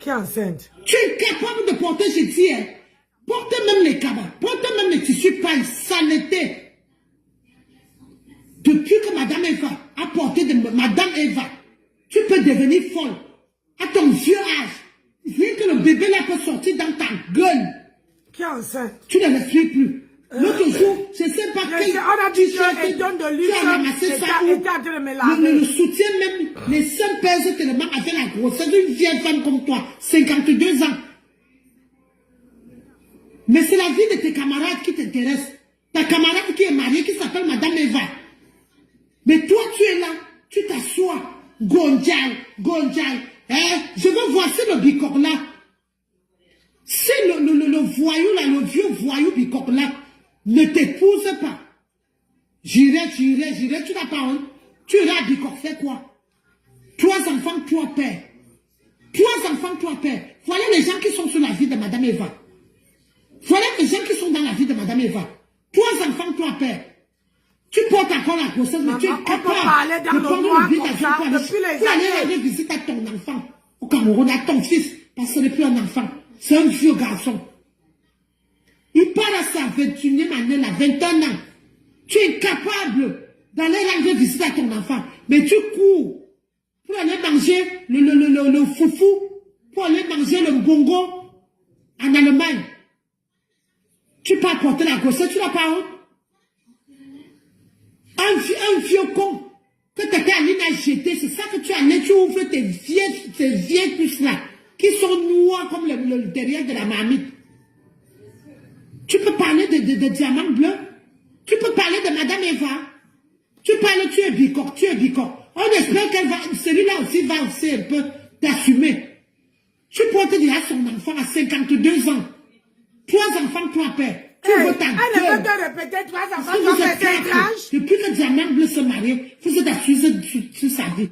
Qui est enceinte? Tu es capable de porter, je dis, hein. Porte même les cabas, porte même les tissus paille, saleté. Depuis que Madame Eva a porté de Madame Eva, tu peux devenir folle. À ton vieux âge. Rien que le bébé là peut sortir dans ta gueule. Qui est enceinte? Tu ne le suis plus. L'autre jour, je ne sais pas quel... On a dit qu'il donne de l'huile. Tu as ramassé ça où le soutien même, les seins pèsent tellement avec la grossesse d'une vieille femme comme toi, 52 ans. Mais c'est la vie de tes camarades qui t'intéresse. Ta camarade qui est mariée, qui s'appelle Madame Eva. Mais toi, tu es là, tu t'assois. Gonjal, Gonjal. Hein? Je veux voir si le bicoque là. Si le voyou là, le vieux voyou bicoque là, ne t'épouse pas. J'irai, tu n'as pas honte. Tu iras à bicoque, fais quoi? 3 enfants, 3 pères. 3 enfants, 3 pères. Voilà les gens qui sont sur la vie de Madame Eva. Voilà les gens qui sont dans la vie de Madame Eva. 3 enfants, 3 pères. Tu portes encore la grossesse, mais tu es capable de prendre le billet d'avion pour aller rendre visite à ton enfant. Au Cameroun, à ton fils, parce que ce n'est plus un enfant. C'est un vieux garçon. Il part à sa 21e année, là, 21 ans. Tu es capable d'aller rendre visite à ton enfant. Mais tu cours pour aller manger le foufou, pour aller manger le bongo en Allemagne. Tu peux apporter la grossesse, tu n'as pas honte. Un vieux con que tu étais allé la jeter, c'est ça que tu allais, tu ouvres tes vieilles puces là, qui sont noires comme le derrière de la marmite. Tu peux parler de diamants bleus. Tu peux parler de Madame Eva. Tu parles, tu es bicoque, On espère qu'elle va, celui-là aussi va aussi un peu t'assumer. Tu portes déjà son enfant à 52 ans. 3 enfants, 3 pères. Tu veux ta gueule. Elle ne peut te répéter 3 enfants, 3 pères, c'est étrange. Depuis que Diamant Bleu se marie, vous êtes assuré sur sa vie.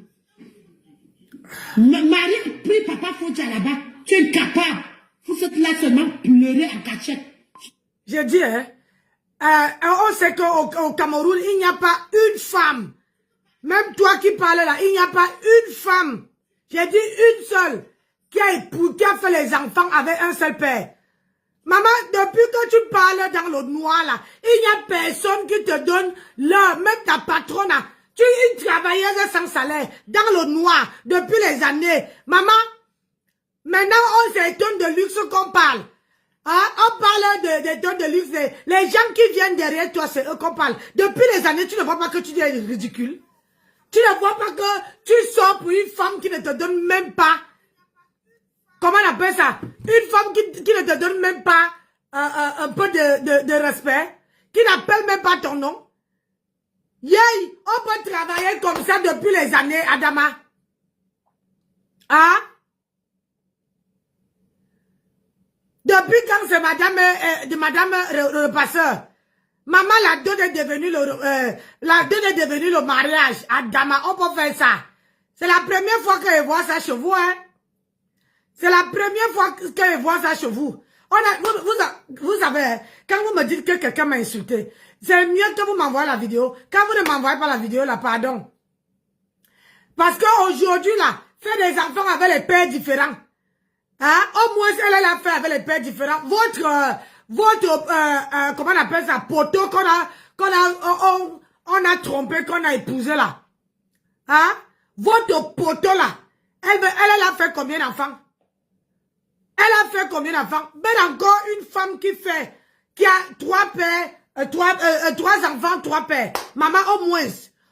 Marie a pris Papa Fodja là-bas. Tu es incapable. Vous êtes là seulement pleurer en cachette. Je dis, hein, on sait qu'au Cameroun, il n'y a pas une femme. Même toi qui parles là, il n'y a pas une femme. J'ai dit une seule qui a fait les enfants avec un seul père. Maman, depuis que tu parles dans le noir là, il n'y a personne qui te donne l'heure, même ta patronne. Tu es une travailleuse sans salaire, dans le noir, depuis les années. Maman, maintenant on s'étonne de luxe qu'on parle. Hein? On parle de tonnes de luxe. Les gens qui viennent derrière toi, c'est eux qu'on parle. Depuis les années, tu ne vois pas que tu es ridicule. Tu ne vois pas que tu sors pour une femme qui ne te donne même pas. Comment on appelle ça? Une femme qui ne te donne même pas un peu de respect. Qui n'appelle même pas ton nom. Yay! On peut travailler comme ça depuis les années, Adama. Hein? Depuis quand c'est madame le passeur. Maman, la dot est devenue le mariage. Adama, on peut faire ça. C'est la première fois que je vois ça chez vous, hein. C'est la première fois que je vois ça chez vous. Vous savez, quand vous me dites que quelqu'un m'a insulté, c'est mieux que vous m'envoyez la vidéo. Quand vous ne m'envoyez pas la vidéo, là, pardon. Parce qu'aujourd'hui, là, faire des enfants avec les pères différents. Hein? Au moins, elle l'a fait avec les pères différents. Comment on appelle ça, poteau on a trompé, qu'on a épousé là. Hein? Votre poteau là, elle a fait combien d'enfants? Elle a fait combien d'enfants? Ben encore une femme qui a 3 pères, 3 enfants, 3 pères. Maman, au moins,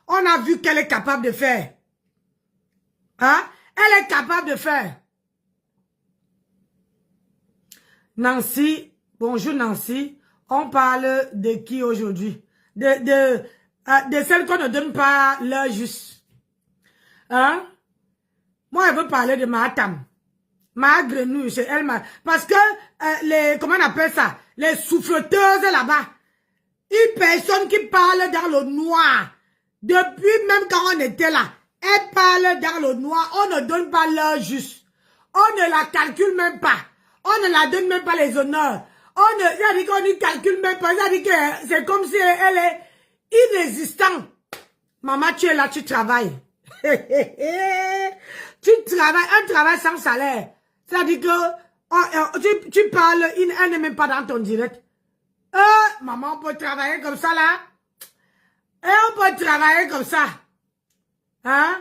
on a vu qu'elle est capable de faire. Hein? Elle est capable de faire. Nancy, bonjour Nancy. On parle de qui aujourd'hui? De celles qu'on ne donne pas l'heure juste. Hein? Moi, je veux parler de ma Tam. Ma grenouille, c'est elle. Parce que, comment on appelle ça? Les souffleteuses là-bas. Une personne qui parle dans le noir. Depuis même quand on était là. Elle parle dans le noir. On ne donne pas l'heure juste. On ne la calcule même pas. On ne la donne même pas les honneurs. Ça dit qu'on ne calcule même pas. Ça dit que c'est comme si elle est inexistante. Maman, tu es là, tu travailles. Tu travailles, un travail sans salaire. C'est-à-dire que tu parles, elle n'est même pas dans ton direct. Maman, on peut travailler comme ça, là. Et on peut travailler comme ça. Hein?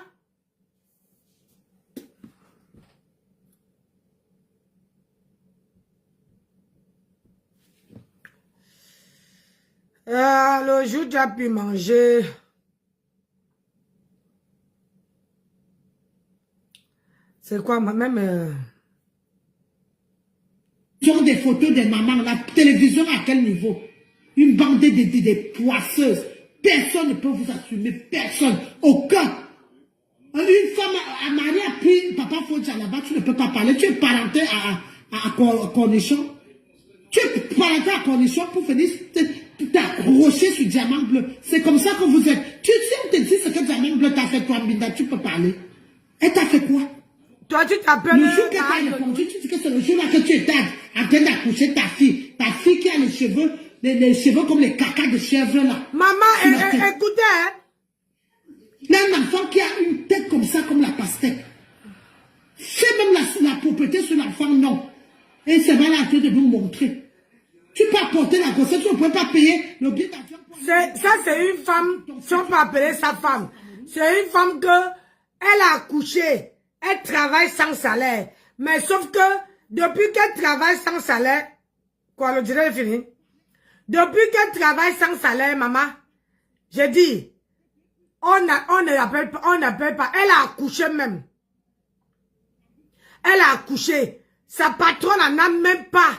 Le jour où tu as pu manger. C'est quoi, même... Sur des photos des mamans, la télévision à quel niveau? Une bande de poisseuses. Personne ne peut vous assumer, personne, aucun. Une femme à Marie a pris Papa Fodja là-bas, tu ne peux pas parler. Tu es parenté à Cornichon. Tu es parenté à Cornichon pour venir t'arrocher sur Diamant Bleu. C'est comme ça que vous êtes. Si on te dit ce que Diamant Bleu t'a fait, toi, Mbinda, tu peux parler. Elle t'a fait quoi? Toi, tu t'appelles... Le jour que tu as répondu, tu dis que c'est le jour là que tu étais en train d'accoucher ta fille. Ta fille qui a les cheveux comme les cacas de chèvre là. Maman, écoutez, hein. Un enfant qui a une tête comme ça, comme la pastèque. Fais même la propreté sur l'enfant, non. Et c'est mal à toi de nous montrer. Tu peux apporter la grossesse, tu ne peux pas payer le billet d'avion. Ça, c'est une femme, si on peut appeler sa femme. C'est une femme que elle a accouché. Elle travaille sans salaire. Mais sauf que, depuis qu'elle travaille sans salaire, quoi, le direct est fini. Depuis qu'elle travaille sans salaire, maman, j'ai dit, on n'appelle pas, elle a accouché même. Elle a accouché. Sa patronne n'a même pas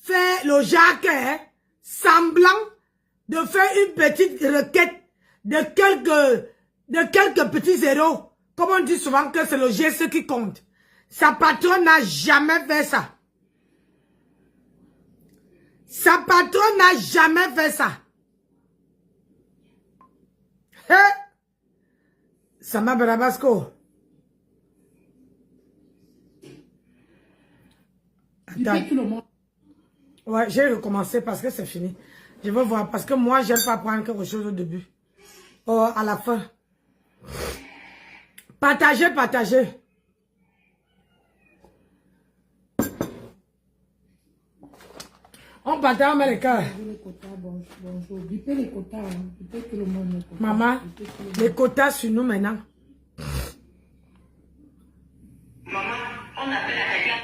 fait le Jacques, hein, semblant de faire une petite requête de quelques petits zéros. Comme on dit souvent que c'est le geste qui compte. Sa patronne n'a jamais fait ça. Sa patronne n'a jamais fait ça. Ça m'a Barabasco. Attends. Ouais, j'ai recommencé parce que c'est fini. Je veux voir parce que moi, j'aime pas prendre quelque chose au début. Oh, à la fin. Partagez, partagez. On partage, on met les cœurs. Bonjour. Bipez les quotas. Bipez tout le monde. Les quotas. Maman, les quotas sur nous maintenant. Maman, on appelle avec la...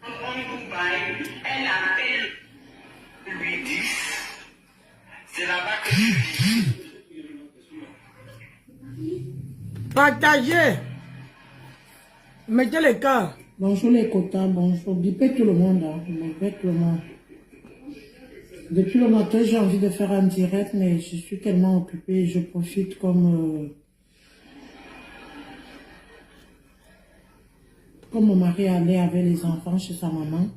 On nous baille. Elle appelle 8-10. C'est là-bas que je dis. Partagez. Mettez les cœurs. Bonjour les quotas, bonjour. Bipez tout le monde. Hein. Bipez tout le monde. Depuis le matin, j'ai envie de faire un direct, mais je suis tellement occupée. Je profite comme mon mari allait avec les enfants chez sa maman.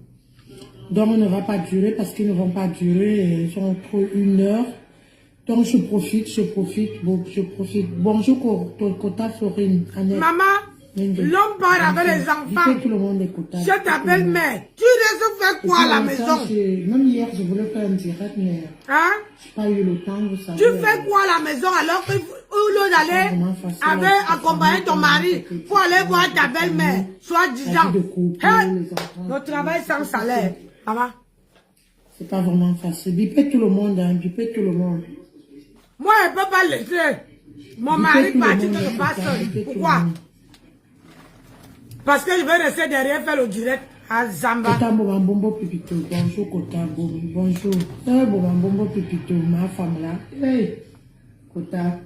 Donc, on ne va pas durer parce qu'ils ne vont pas durer. Ils ont trop 1 heure. Donc, je profite. Bon, je profite. Bonjour, Kota Florine. Annette. Maman, l'homme parle avec les enfants. Tout le monde est Kota. Je t'appelle mère. Tu restes faire quoi à la maison? Même hier, je voulais faire un direct, mais hein? je n'ai pas eu le temps, vous savez. Tu fais quoi à la maison alors que au lieu d'aller accompagner ton mari pour aller voir ta belle-mère, soi-disant. Le travail sans salaire. Maman. C'est pas vraiment facile. Bipez tout le monde, hein. Bipez tout le monde. Moi, je ne peux pas laisser mon mari partir quelque part seul. Pourquoi? Parce que je vais rester derrière faire le direct à Zamba. Kota Bombo Pipito. Bonjour, Kota Bombo. Bonjour. Bombo Pipito, ma femme là. Hey, Kota.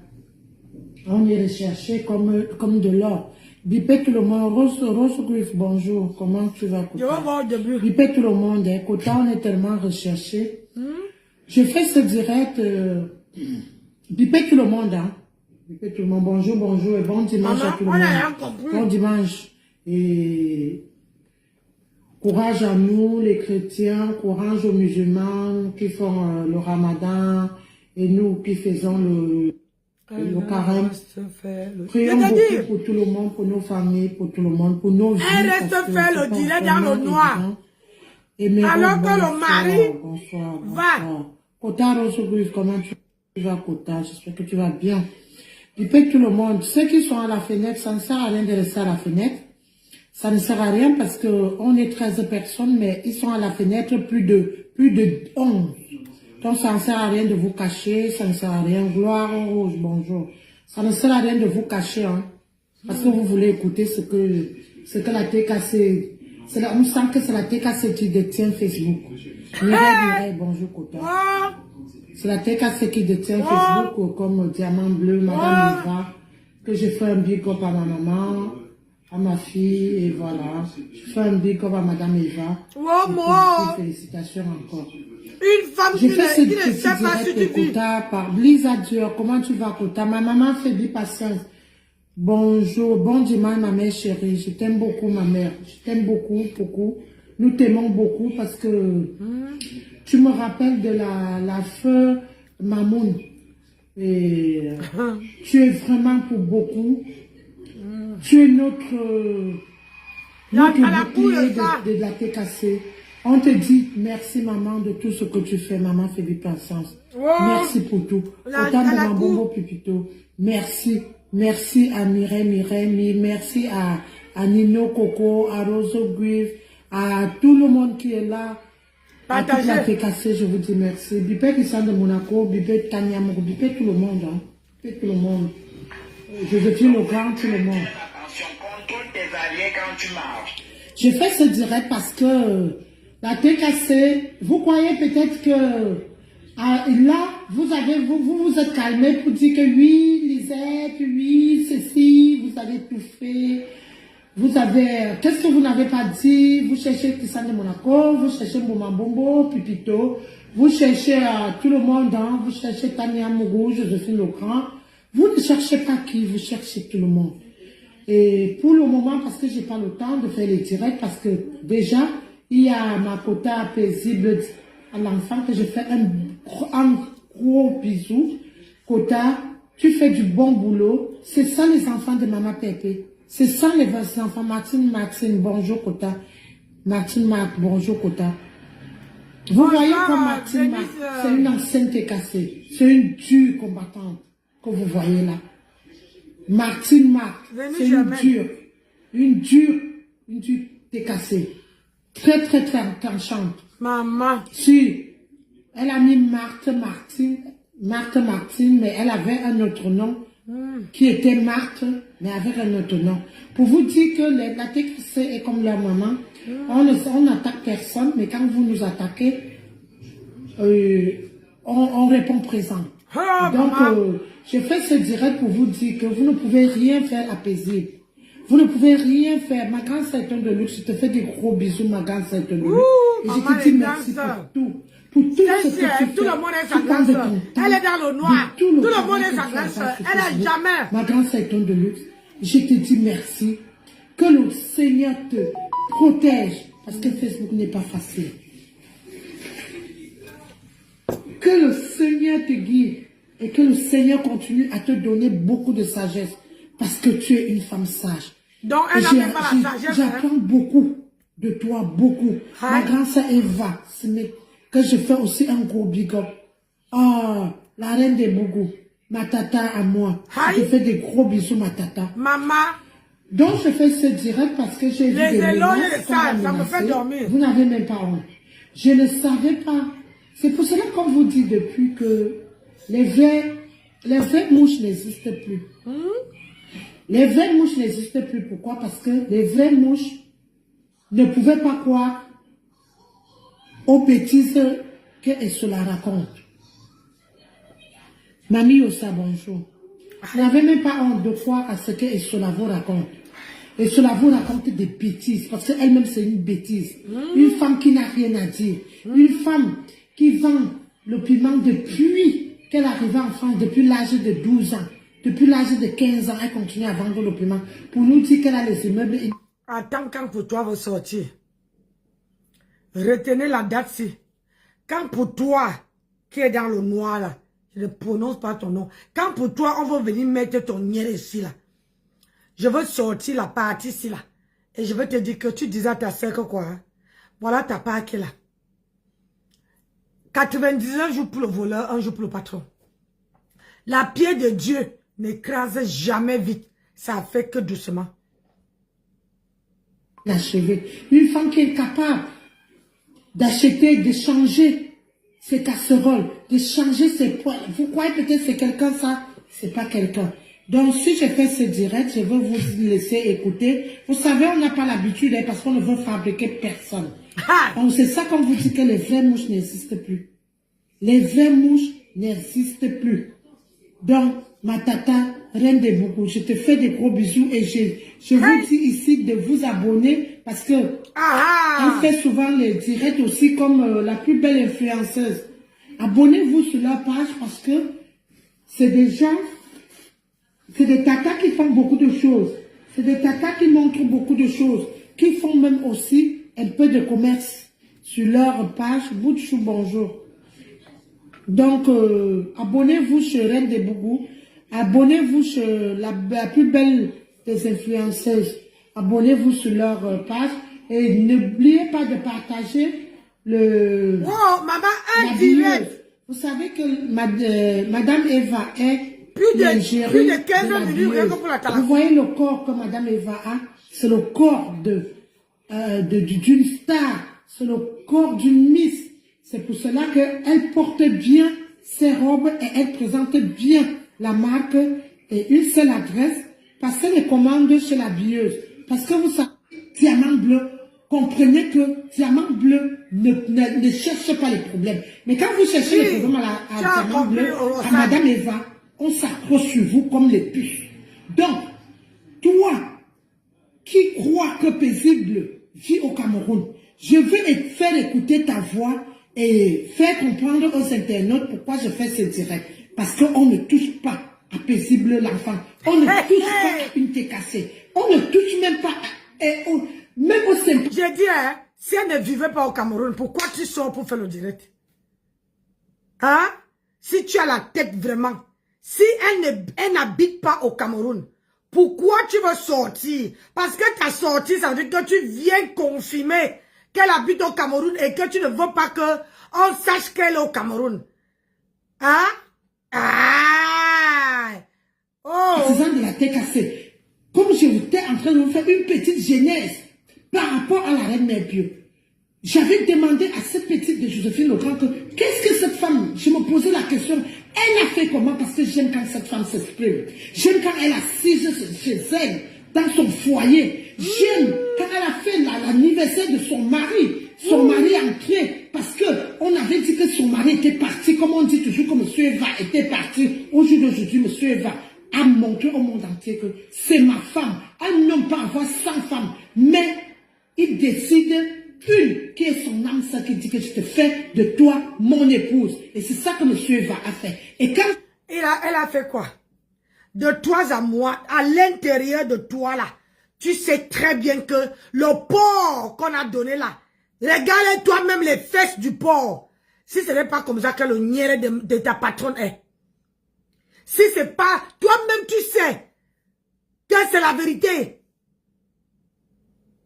On est recherché comme de l'or. Bipez tout le monde. Rose Griff, bonjour. Comment tu vas, Kota? Je vais voir au début. Bipez tout le monde. Hein. Kota, on est tellement recherché. Je fais ce direct. Bipez tout le monde. Hein. Bipez tout le monde. Bonjour, bonjour et bon dimanche. Maman, à tout le monde. Rien compris. Bon dimanche. Et courage à nous, les chrétiens. Courage aux musulmans qui font le ramadan. Et nous qui faisons le carême. Prions beaucoup pour tout le monde, pour nos familles, pour tout le monde, pour nos vies. Elle reste faire le direct dans le noir. Alors que le mari va. Kota Rosogouif, comment tu vas, Kota? J'espère que tu vas bien. Bipez tout le monde. Ceux qui sont à la fenêtre, ça ne sert à rien de rester à la fenêtre. Ça ne sert à rien parce qu'on est 13 personnes, mais ils sont à la fenêtre plus de 11. Donc ça ne sert à rien de vous cacher, ça ne sert à rien. Gloire au rouge, bonjour. Ça ne sert à rien de vous cacher, hein. Parce que vous voulez écouter ce que la TKC... On sent que c'est la TKC qui détient Facebook. Mireille, bonjour Kota. C'est la TKC qui détient Facebook comme Diamant Bleu, Madame Eva, que j'ai fait un big up à ma maman, à ma fille, et voilà. Je fais un big up à Madame Eva. Félicitations encore. Une femme qui ne sait pas si tu vis. Kota par Lisa Dior, comment tu vas Kota? Ma maman fait du patience. Bonjour, bon dimanche ma mère chérie, je t'aime beaucoup ma mère, je t'aime beaucoup, beaucoup. Nous t'aimons beaucoup parce que tu me rappelles de la feu Mamoun. Et tu es vraiment pour beaucoup. Tu es notre bouclier de la TKC. On te dit merci maman de tout ce que tu fais. Maman fait du patience. Merci pour tout. Autant de Mambombo Pipito. Merci. Merci à Mireille, merci à Nino Coco, à Roso Griff, à tout le monde qui est là. À toute la TKC, je vous dis merci. Bipé qui sont de Monaco, Bipé Tania Mogo, Bipé tout le monde. Hein. Bipé tout le monde. Joséphine le grand, tout le monde. Je fais ce direct parce que la TKC, vous croyez peut-être que là, vous êtes calmé pour dire que oui, Lisette, oui, ceci, vous avez tout fait. Vous avez, qu'est-ce que vous n'avez pas dit? Vous cherchez Kissan de Monaco, vous cherchez Momambombo, Pipito, vous cherchez tout le monde, hein, vous cherchez Tania Mougou, Joséphine Legrand. Vous ne cherchez pas qui, vous cherchez tout le monde. Et pour le moment, parce que j'ai pas le temps de faire les directs, parce que déjà, il y a ma quota paisible à l'enfant que je fais un gros bisou. Kota, tu fais du bon boulot. C'est ça les enfants de Maman Pépé. C'est ça les enfants. Martine, bonjour Kota. Martine, bonjour Kota. Vous voyez comme Martine, c'est une ancienne TKC. C'est une dure combattante que vous voyez là. Martine, c'est une dure TKC. Très, très, très tranchante. Maman. Si, elle a mis Marthe Martine, mais elle avait un autre nom qui était Marthe, mais avec un autre nom. Pour vous dire que la TKC est comme leur maman, on n'attaque personne, mais quand vous nous attaquez, on répond présent. Donc, je fais ce direct pour vous dire que vous ne pouvez rien faire à paisible. Vous ne pouvez rien faire. Ma grande Satan de luxe, je te fais des gros bisous, ma grande Satan de luxe. Et je te dis merci pour tout. Pour tout ce que tu fais. Tout le monde est sa grande sœur. Elle est dans le noir. Tout le monde est sa grande sœur. Elle n'a jamais. Ma grande Satan de luxe, je te dis merci. Que le Seigneur te protège. Parce que Facebook n'est pas facile. Que le Seigneur te guide. Et que le Seigneur continue à te donner beaucoup de sagesse. Parce que tu es une femme sage. Donc, elle n'a même pas la sagesse. J'apprends beaucoup de toi, beaucoup. Ma grande sœur Eva Smith, que je fais aussi un gros big up. Oh, la reine des Bougou, ma tata à moi. Je te fais des gros bisous, ma tata. Maman. Donc, je fais ce direct parce que j'ai vu des menaces. Ça me fait dormir. Vous n'avez même pas honte. Je ne savais pas. C'est pour cela qu'on vous dit depuis que les vraies mouches n'existent plus. Les vraies mouches n'existent plus. Pourquoi? Parce que les vraies mouches ne pouvaient pas croire aux bêtises qu'elle se la raconte. Mamie Ossa, bonjour. Vous n'avez même pas honte de croire à ce qu'elle se la vous raconte. Elle se la vous raconte des bêtises. Parce qu'elle-même, c'est une bêtise. Une femme qui n'a rien à dire. Une femme qui vend le piment depuis qu'elle arrivait en France, depuis l'âge de 12 ans. Depuis l'âge de 15 ans, elle continue à vendre le piment pour nous dire qu'elle a les immeubles. Attends, quand pour toi va sortir, retenez la date-ci. Quand pour toi, qui est dans le noir là, je ne prononce pas ton nom. Quand pour toi, on va venir mettre ton nier ici là. Je veux sortir la partie ici là. Et je veux te dire que tu disais à ta soeur que quoi. Hein? Voilà ta part qui est là. 99 jours pour le voleur, 1 jour pour le patron. La pierre de Dieu n'écrase jamais vite. Ça fait que doucement. achevé. Une femme qui est capable d'acheter, de changer ses casseroles, de changer ses poils. Vous croyez peut-être que c'est quelqu'un ça? C'est pas quelqu'un. Donc si je fais ce direct, je veux vous laisser écouter. Vous savez, on n'a pas l'habitude parce qu'on ne veut fabriquer personne. Donc c'est ça qu'on vous dit que les vraies mouches n'existent plus. Les vraies mouches n'existent plus. Donc, ma tata, reine de beaucoup, je te fais des gros bisous et je vous dis ici de vous abonner parce que on fait souvent les directs aussi comme la plus belle influenceuse. Abonnez-vous sur leur page parce que c'est des gens, c'est des tatas qui font beaucoup de choses. C'est des tatas qui montrent beaucoup de choses, qui font même aussi un peu de commerce sur leur page. Boutchou, bonjour. Donc, abonnez-vous sur Reine de Bougou. Abonnez-vous sur la plus belle des influenceuses. Abonnez-vous sur leur page. Et n'oubliez pas de partager le... Oh, maman, un direct. Vous savez que Madame Eva est plus de 15 minutes pour la Vous voyez le corps que Madame Eva a? C'est le corps d'une star. C'est le corps d'une miss. C'est pour cela qu'elle porte bien ses robes et elle présente bien la marque et une seule adresse. Passez les commandes chez la billeuse. Parce que vous savez, diamant bleu, comprenez que diamant bleu ne cherche pas les problèmes. Mais quand vous cherchez les problèmes à diamant bleu, à Madame Eva, on s'accroche sur vous comme les puces. Donc, toi qui crois que Paisible vit au Cameroun, je veux faire écouter ta voix et faire comprendre aux internautes pourquoi je fais ce direct. Parce qu'on ne touche pas à Paisible l'enfant. On ne touche pas à une TKC. On ne touche même pas même au simple. J'ai dit, hein, si elle ne vivait pas au Cameroun, pourquoi tu sors pour faire le direct? Hein? Si tu as la tête vraiment. Si elle n'habite pas au Cameroun, pourquoi tu veux sortir? Parce que ta sortie, ça veut dire que tu viens confirmer qu'elle habite au Cameroun et que tu ne veux pas qu'on sache qu'elle est au Cameroun. Hein? Ah! Oh! Faisant de la TKC, comme je vous étais en train de vous faire une petite genèse par rapport à la reine Mère Bio. J'avais demandé à cette petite de Joséphine Legrand qu'est-ce que cette femme, je me posais la question, elle a fait comment? Parce que j'aime quand cette femme s'exprime. J'aime quand elle est assise chez elle, dans son foyer. J'aime quand elle a fait l'anniversaire de son mari. Son mari entré, parce qu'on avait dit que son mari était parti, comme on dit toujours que M. Eva était parti. Au jour d'aujourd'hui, M. Eva a montré au monde entier que c'est ma femme. Elle n'aime pas avoir 100 femmes, mais il décide une qui est son âme, ça qui dit que je te fais de toi mon épouse. Et c'est ça que M. Eva a fait. Et quand... Elle a fait quoi? De toi à moi, à l'intérieur de toi là, tu sais très bien que le porc qu'on a donné là, regarde toi-même les fesses du porc. Si ce n'est pas comme ça que le niéré de ta patronne est. Si c'est pas, toi-même tu sais que c'est la vérité.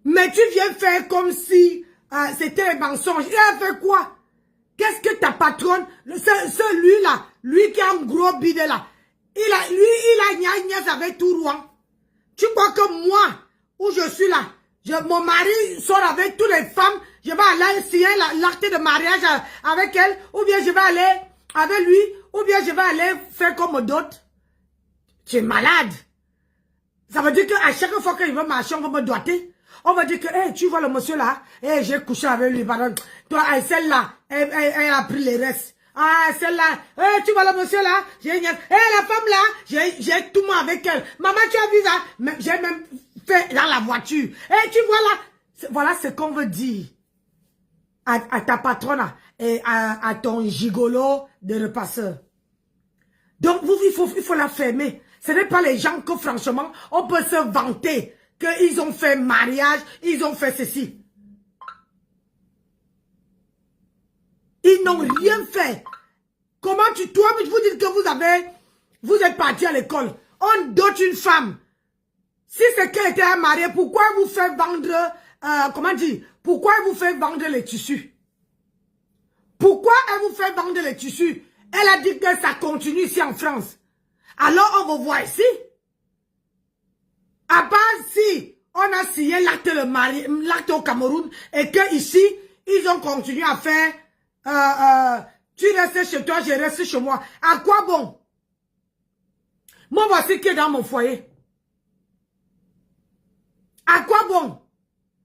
Mais tu viens faire comme si c'était un mensonge. Il a fait quoi? Qu'est-ce que ta patronne, celui-là, lui qui a un gros bide là, il a gna avec tout Rouen. Tu crois que moi, où je suis là, mon mari sort avec toutes les femmes, je vais aller signer l'acte de mariage avec elle, ou bien je vais aller avec lui, ou bien je vais aller faire comme d'autres. Tu es malade. Ça veut dire qu'à chaque fois qu'il veut marcher, on va me doiter. On va dire que, hey, tu vois le monsieur là, hey, j'ai couché avec lui, pardon. Toi, celle-là, elle a pris les restes. Ah, celle-là, hey, tu vois le monsieur là, hey, la femme là, j'ai tout moi avec elle. Maman, tu as vu ça? J'ai même fait dans la voiture. Hey, tu vois là, voilà ce qu'on veut dire à ta patronne et à ton gigolo de repasseur. Donc, il faut la fermer. Ce n'est pas les gens que, franchement, on peut se vanter qu'ils ont fait mariage, ils ont fait ceci. Ils n'ont rien fait. Comment toi, vous dites que vous êtes parti à l'école. On dote une femme. Si c'est qu'elle était mariée, pourquoi vous faites vendre, comment dire, pourquoi elle vous fait vendre les tissus? Pourquoi elle vous fait vendre les tissus? Elle a dit que ça continue ici en France. Alors on va voir ici. À part si on a signé l'acte au Cameroun et que ici, ils ont continué à faire tu restes chez toi, je reste chez moi. À quoi bon? Moi, voici qui est dans mon foyer. À quoi bon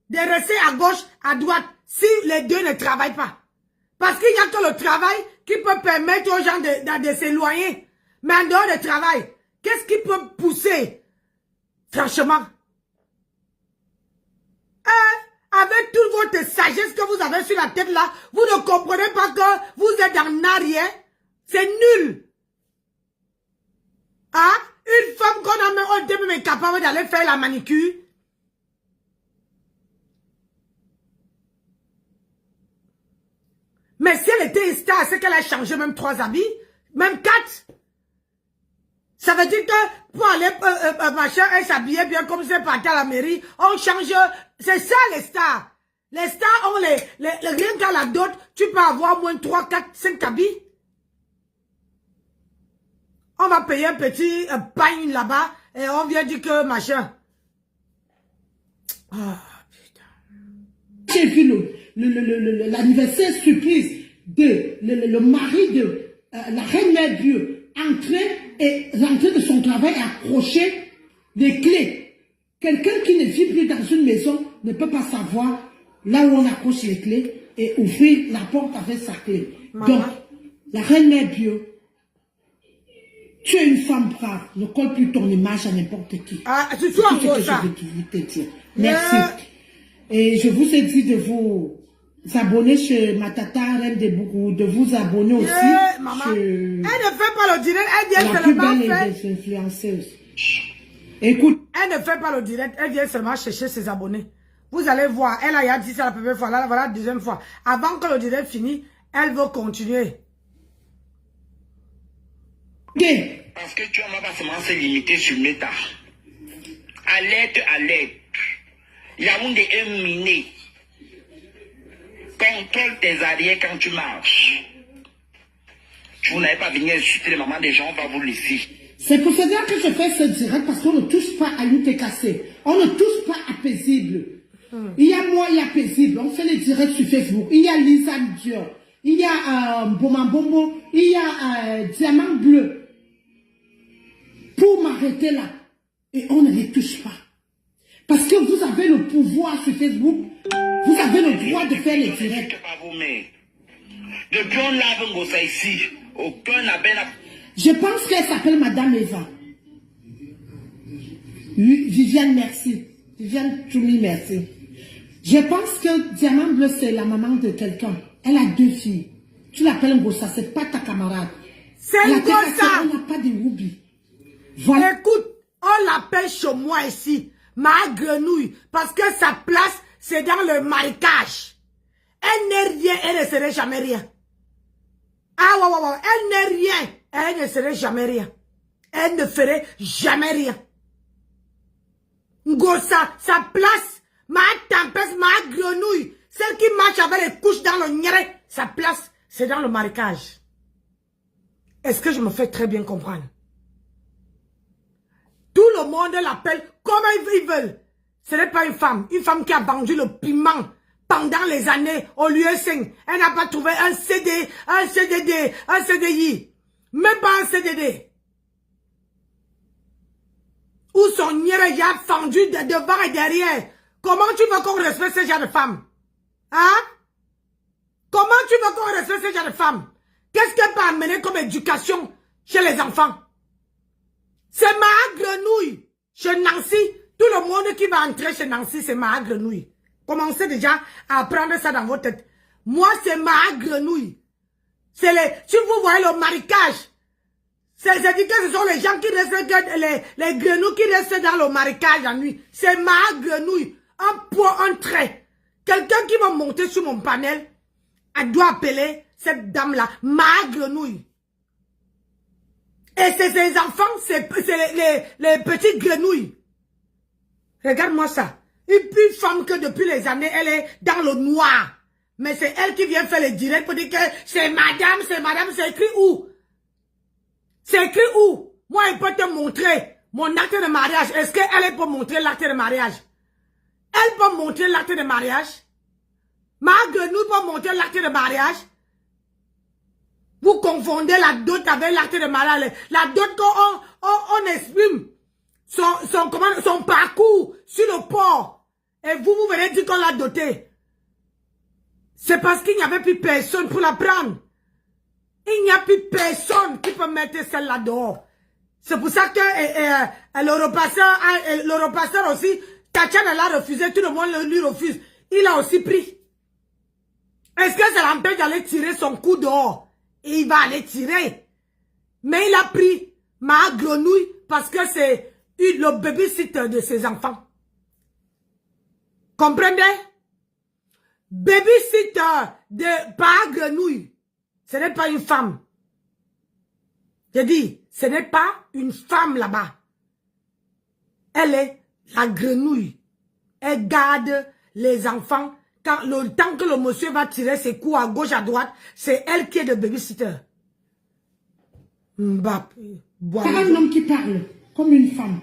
de rester à gauche, à droite, si les deux ne travaillent pas? Parce qu'il n'y a que le travail qui peut permettre aux gens de s'éloigner. Mais en dehors du travail, qu'est-ce qui peut pousser? Franchement. Avec toute votre sagesse que vous avez sur la tête là, vous ne comprenez pas que vous êtes en arrière. C'est nul. Hein? Une femme qu'on a même capable d'aller faire la manicure. Mais si elle était une star, c'est qu'elle a changé même 3 habits, même 4. Ça veut dire que pour aller, machin, elle s'habillait bien comme c'est parti à la mairie, on change. C'est ça les stars. Les stars ont rien qu'à la dot, tu peux avoir moins 3, 4, 5 habits. On va payer un petit pain là-bas et on vient dire que machin. Ah, putain. J'ai vu l'anniversaire surprise de le mari de la reine mère Dieu rentrer de son travail et accrocher les clés. Quelqu'un qui ne vit plus dans une maison ne peut pas savoir là où on accroche les clés et ouvrir la porte avec sa clé. Maman. Donc, la reine mère Dieu, tu es une femme brave, ne colle plus ton image à n'importe qui. Ah, c'est toi, ce que je veux te dire. Merci. Et je vous ai dit de vous abonner chez ma tata Reine de Bougou, de vous abonner aussi maman. chez Elle ne fait pas le direct, elle vient la plus seulement belle faire... des influenceuses. Écoute. Elle ne fait pas le direct, elle vient seulement chercher ses abonnés. Vous allez voir, elle a dit ça la première fois, là, voilà la deuxième fois. Avant que le direct finisse, elle veut continuer. Okay. Parce que tu vas pas seulement se limiter sur Meta. Alerte, alerte. Yaoundé est miné. Contrôle tes arrières quand tu marches. Vous n'avez pas venir insulter les mamans des gens, on va vous laisser. C'est pour cela que je fais ce direct, parce qu'on ne touche pas à l'UTKC. On ne touche pas à paisible. Il y a moi, il y a paisible. On fait les directs sur Facebook. Il y a Lisa Dior. Il y a Bomambombo. Il y a Diamant Bleu. Pour m'arrêter là. Et on ne les touche pas. Parce que vous avez le pouvoir sur Facebook. Vous avez le droit de faire les directs. Depuis on lave Ngosa ici, aucun appel à... Je pense qu'elle s'appelle Madame Eva. Viviane, merci. Viviane Choumi, merci. Je pense que Diamant Bleu, c'est la maman de quelqu'un. Elle a 2 filles. Tu l'appelles Ngosa, c'est pas ta camarade. C'est Ngosa. On n'a pas de Ruby. Voilà. Écoute, on l'appelle chez moi ici, ma grenouille, parce que sa place, c'est dans le marécage. Elle n'est rien, elle ne serait jamais rien. Ah ouais, elle n'est rien, elle ne serait jamais rien. Elle ne ferait jamais rien. Ngosa, sa place, ma tempête, ma grenouille, celle qui marche avec les couches dans le nieré, sa place, c'est dans le marécage. Est-ce que je me fais très bien comprendre? Tout le monde l'appelle comme ils veulent. Ce n'est pas une femme qui a vendu le piment pendant les années au lieu 5. Elle n'a pas trouvé un CD, un CDD, un CDI. Même pas un CDD. Où son nière y a fendu de devant et derrière. Comment tu veux qu'on respecte ce genre de femme? Hein? Comment tu veux qu'on respecte ce genre de femme? Qu'est-ce qu'elle peut amener comme éducation chez les enfants? C'est ma grenouille. Chez Nancy, tout le monde qui va entrer chez Nancy, c'est ma grenouille. Commencez déjà à apprendre ça dans votre tête. Moi, c'est ma grenouille. C'est les... Si vous voyez le marécage, c'est-à-dire que ce sont les gens qui restent, les grenouilles qui restent dans le marécage la nuit. C'est ma grenouille. Un point, un trait. Quelqu'un qui va monter sur mon panel, elle doit appeler cette dame-là ma grenouille. Et c'est ses enfants, c'est les petites grenouilles. Regarde-moi ça. Une femme que depuis les années, elle est dans le noir. Mais c'est elle qui vient faire les directs pour dire que c'est madame, c'est écrit où? C'est écrit où? Moi, il peut te montrer mon acte de mariage. Est-ce qu'elle est pour montrer l'acte de mariage? Elle peut montrer l'acte de mariage. Ma grenouille peut montrer l'acte de mariage. Vous confondez la dot avec l'acte de mariage. La dot quand on exprime son parcours sur le port. Et vous venez dire qu'on l'a doté. C'est parce qu'il n'y avait plus personne pour la prendre. Il n'y a plus personne qui peut mettre celle-là dehors. C'est pour ça que l'Europasseur aussi, Tatiana l'a refusé, tout le monde lui refuse. Il a aussi pris. Est-ce que ça l'empêche d'aller tirer son coup dehors? Et il va aller tirer. Mais il a pris ma grenouille parce que c'est le babysitter de ses enfants. Comprenez? Babysitter de par grenouille. Ce n'est pas une femme. J'ai dit, ce n'est pas une femme là-bas. Elle est la grenouille. Elle garde les enfants. Quand le temps que le monsieur va tirer ses coups à gauche, à droite, c'est elle qui est le babysitter. Mbappé. C'est un homme qui parle comme une femme.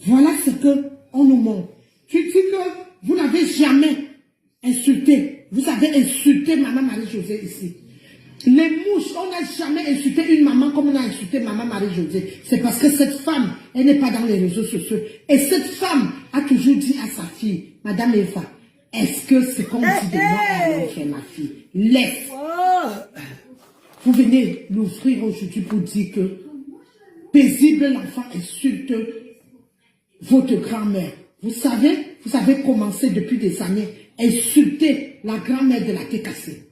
Voilà ce qu'on nous montre. Tu dis que vous n'avez jamais insulté. Vous avez insulté Maman Marie-Josée ici. Les mouches, on n'a jamais insulté une maman comme on a insulté Maman Marie-Josée. C'est parce que cette femme, elle n'est pas dans les réseaux sociaux. Et cette femme a toujours dit à sa fille, Madame Eva, est-ce que ce qu'on dit de moi, alors fait ma fille? Laisse. Vous venez l'ouvrir aujourd'hui pour dire que paisible l'enfant insulte votre grand-mère. Vous savez, vous avez commencé depuis des années à insulter la grand-mère de la TKC.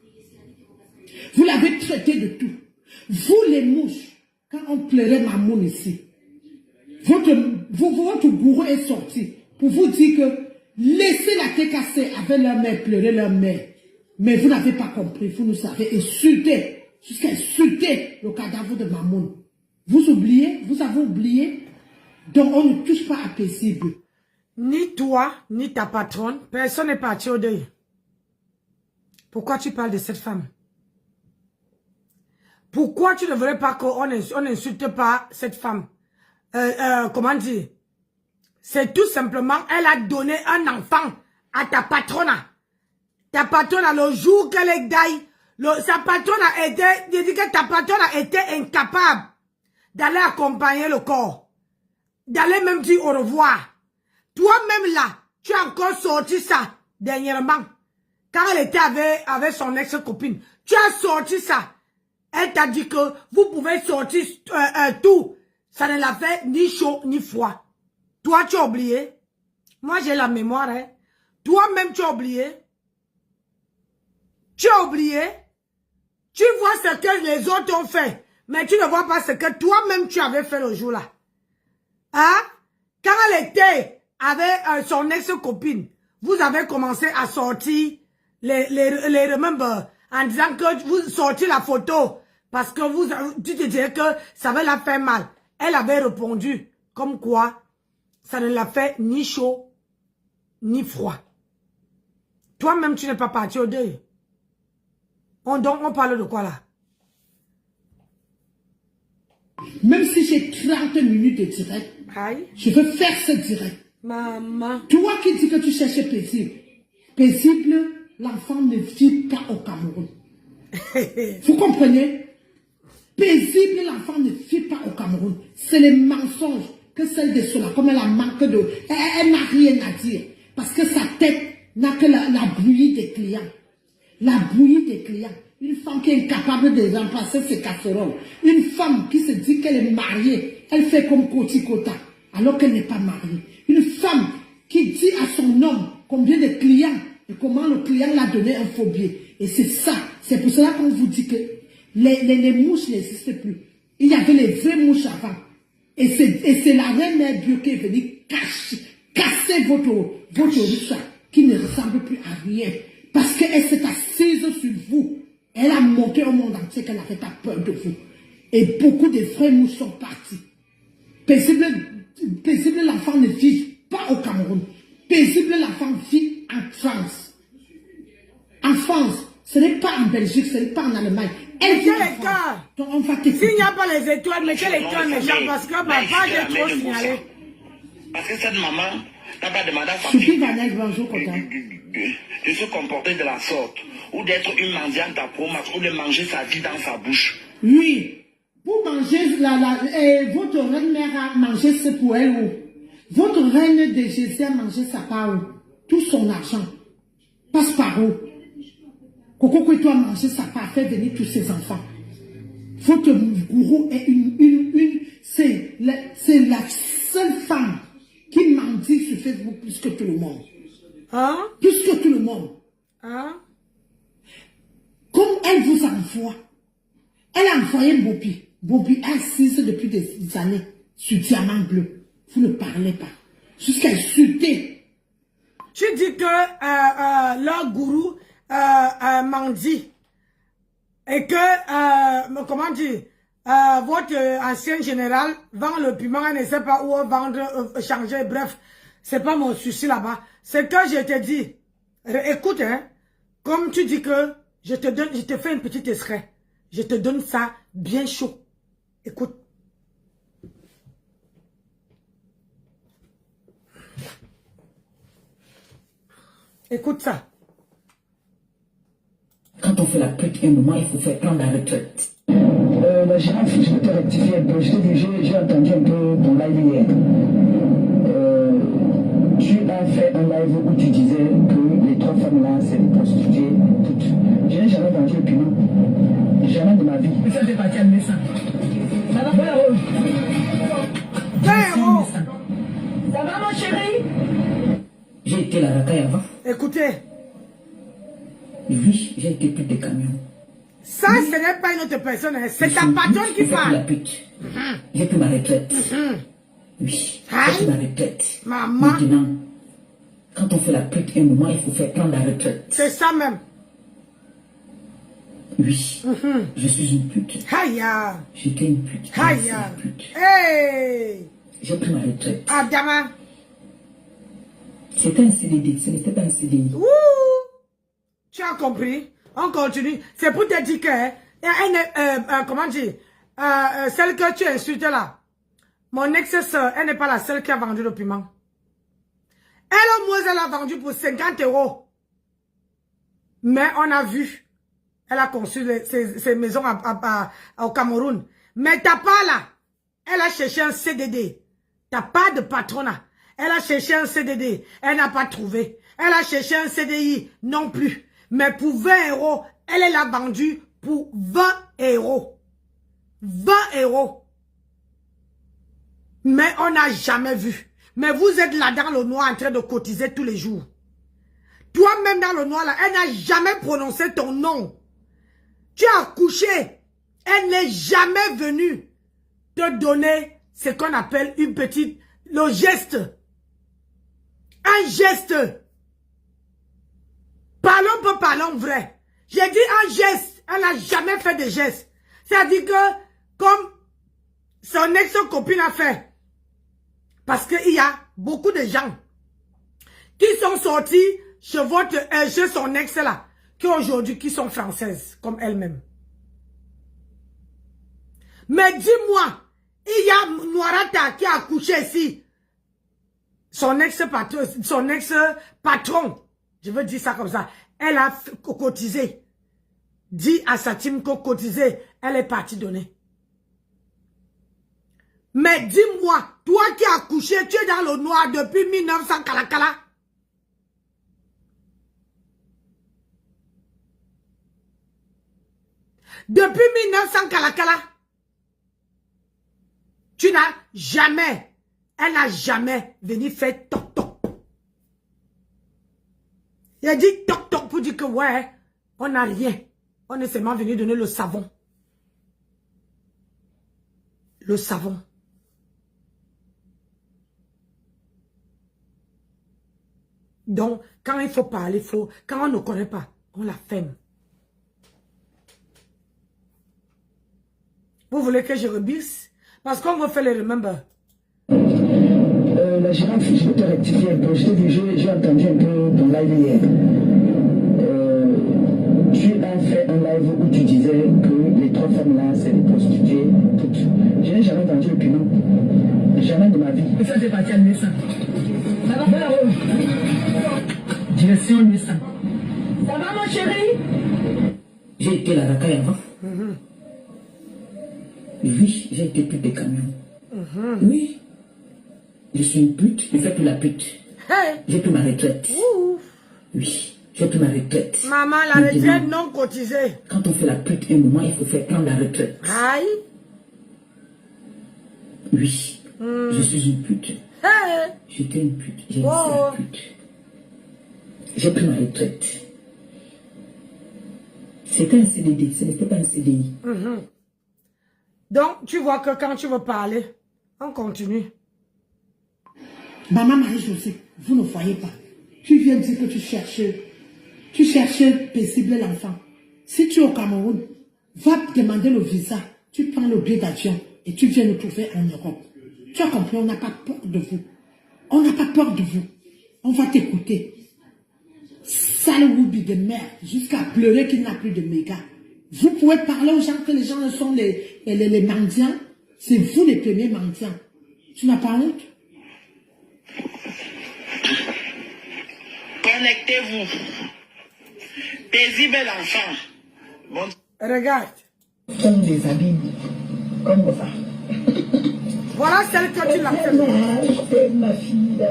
Vous l'avez traité de tout. Vous les mouches, quand on pleurait Mamoun ici, votre gourou est sorti pour vous dire que laissez la TKC avec leur mère pleurer leur mère. Mais vous n'avez pas compris, vous nous avez insulté, jusqu'à insulter le cadavre de Mamoun. Vous oubliez, vous avez oublié, donc on ne touche pas à paisible. Ni toi, ni ta patronne, personne n'est parti au deuil. Pourquoi tu parles de cette femme? Pourquoi tu ne voudrais pas qu'on n'insulte pas cette femme? Comment dire? C'est tout simplement, elle a donné un enfant à ta patronne. Ta patronne, le jour qu'elle est daille, sa patronne a été, je dis que ta patronne a été incapable d'aller accompagner le corps. D'aller même dire au revoir. Toi-même là, tu as encore sorti ça dernièrement. Quand elle était avec son ex-copine, tu as sorti ça. Elle t'a dit que vous pouvez sortir tout. Ça ne l'a fait ni chaud ni froid. Toi, tu as oublié. Moi, j'ai la mémoire. Hein. Toi-même, tu as oublié. Tu as oublié. Tu vois ce que les autres ont fait. Mais tu ne vois pas ce que toi-même, tu avais fait le jour-là. Hein? Quand elle était avec son ex-copine, vous avez commencé à sortir les remember en disant que vous sortiez la photo parce que tu te disais que ça va la faire mal. Elle avait répondu comme quoi ça ne l'a fait ni chaud ni froid. Toi-même, tu n'es pas parti au deuil. Donc, on parle de quoi là? Même si j'ai 30 minutes de direct, aïe, je veux faire ce direct. Maman. Toi qui dis que tu cherches paisible. Paisible, l'enfant ne vit pas au Cameroun. Vous comprenez? Paisible, l'enfant ne vit pas au Cameroun. C'est les mensonges que celle de cela, comme elle a manqué de... Elle n'a rien à dire. Parce que sa tête n'a que la bouillie des clients. La bouillie des clients. Une femme qui est incapable de remplacer ses casseroles. Une femme qui se dit qu'elle est mariée. Elle fait comme Koti Kota, alors qu'elle n'est pas mariée. Une femme qui dit à son homme combien de clients et comment le client l'a donné un faux billet. Et c'est ça. C'est pour cela qu'on vous dit que les mouches n'existent plus. Il y avait les vraies mouches avant. Et c'est la reine mère Bio qui est venue casser votre riche qui ne ressemble plus à rien. Parce qu'elle s'est assise sur vous. Elle a montré au monde entier qu'elle n'avait pas peur de vous. Et beaucoup de vraies mouches sont partis. Paisible, l'enfant ne vit pas au Cameroun. Paisible, l'enfant vit en France. En France, ce n'est pas en Belgique, ce n'est pas en Allemagne. Elle vit en France. Donc on va t'écouter. S'il n'y a pas les étoiles, mettez les étoiles méchantes parce que papa, j'ai trop signalé. Parce que cette maman, N'a pas demandé à sa Choupi fille Vanel, bonjour, Kota. de se comporter de la sorte, ou d'être une mendiante à promax, ou de manger sa vie dans sa bouche. Oui. Pour manger, votre reine mère a mangé ce pour elle. Ou votre reine de Jésus a mangé sa part. Ou tout son argent passe par où? Coco Kweto a mangé sa part, fait venir tous ses enfants. Votre gourou est c'est la seule femme qui mendie sur Facebook plus que tout le monde. Hein? Plus que tout le monde. Hein? Comme elle vous envoie, elle a envoyé Bobi. Bobi assise depuis des années sur diamant bleu. Vous ne parlez pas. Jusqu'à insulter. Tu dis que leur gourou mendie. Et que, comment dire, votre ancien général vend le piment et ne sait pas où vendre, changer, bref. C'est pas mon souci là-bas. C'est que je te dis, écoute, hein, comme tu dis que je te fais une petite extrait. Je te donne ça bien chaud. Écoute. Écoute ça. Quand on fait la pute, un moment, il faut faire prendre la retraite. La girafe, je vais te rectifier un peu. Je t'ai dit, j'ai entendu un peu ton live hier. Tu as fait un live où tu disais que les 3 femmes là, c'est des prostituées, toutes. Je n'ai jamais vendu le piment. Jamais de ma vie. Mais ça fait partie à ça. Ça va pas, Rose? Ça va, mon chéri? J'ai été la racaille avant. Écoutez. Oui, j'ai été pute de camion. Ça, ce n'est pas une autre personne, hein. C'est ta patronne qui parle. J'ai pris ma retraite. Oui, j'ai pris ma retraite. Maman. Maintenant, quand on fait la pute, un moment, il faut faire prendre la retraite. C'est ça même. Oui, je suis une pute. Aïe. J'étais une pute. Aïe. Hey. J'ai pris ma retraite. Adama. C'était un CDD, ce n'était pas un CDI. Ouh. Tu as compris? On continue. C'est pour te dire que, comment dire, celle que tu insultes là, mon ex-sœur, elle n'est pas la seule qui a vendu le piment. Elle, au moins, elle a vendu pour 50 €. Mais on a vu, elle a conçu ses maisons au Cameroun. Mais t'as pas là, elle a cherché un CDD. T'as pas de patronat. Elle a cherché un CDD. Elle n'a pas trouvé. Elle a cherché un CDI non plus. Mais pour 20 €, elle l'a vendu pour 20 €. 20 €. Mais on n'a jamais vu. Mais vous êtes là dans le noir en train de cotiser tous les jours. Toi-même dans le noir là, elle n'a jamais prononcé ton nom. Tu as accouché. Elle n'est jamais venue te donner ce qu'on appelle une petite, le geste. Un geste. Parlons vrai. J'ai dit un geste. Elle n'a jamais fait de geste. C'est-à-dire que, comme son ex-copine a fait, parce qu'il y a beaucoup de gens qui sont sortis chez son ex là, qui aujourd'hui, qui sont françaises, comme elle-même. Mais dis-moi, il y a Noirata qui a accouché ici. Son ex-patron, je veux dire ça comme ça, elle a cotisé. Dit à sa team qu'au cotisé, elle est partie donner. Mais dis-moi, toi qui as accouché, tu es dans le noir depuis 1900 Kalakala. Depuis 1900 Kalakala. Tu n'as jamais, elle n'a jamais venu faire toc toc. Il a dit toc toc pour dire que ouais, on n'a rien. On est seulement venu donner le savon. Le savon. Donc, quand il faut parler, quand on ne connaît pas, on la ferme. Vous voulez que je rebisse? Parce qu'on va faire les remember. La girafe, je vais te rectifier un peu. Je t'ai dit, j'ai entendu un peu ton live hier. Tu as fait un live où tu disais que les 3 femmes là, c'est des prostituées, toutes. Je n'ai jamais vendu le piment. Jamais de ma vie. Mais ça fait partie à ça. Ça va faire Ça va, mon chéri? J'ai été la racaille avant. Oui, j'ai été pute des camions. Oui. Je suis une pute, je fais plus la pute. Hey. J'ai pris ma retraite. Ouh. Oui, j'ai pris ma retraite. Maman, la retraite non cotisée. Quand on fait la pute un moment, il faut faire prendre la retraite. Aïe. Oui, je suis une pute. Hey. J'étais une pute, j'ai laissé la pute. J'ai pris ma retraite. C'était un CDD, ce n'était pas un CDI. Donc, tu vois que quand tu veux parler, on continue. Maman Marie-Josée, vous ne voyez pas. Tu viens dire que tu cherches paisible l'enfant. Si tu es au Cameroun, va demander le visa. Tu prends le billet d'avion et tu viens nous trouver en Europe. Tu as compris, on n'a pas peur de vous. On n'a pas peur de vous. On va t'écouter. Sale Woubi de merde, jusqu'à pleurer qu'il n'a plus de méga. Vous pouvez parler aux gens que les gens sont les mendiants. C'est vous les premiers mendiants. Tu n'as pas honte? Connectez-vous. Paisible l'enfant. Bon. Regarde. Comme des abîmes. Comme ça. Voilà celle que tu l'as fait. Ma fille.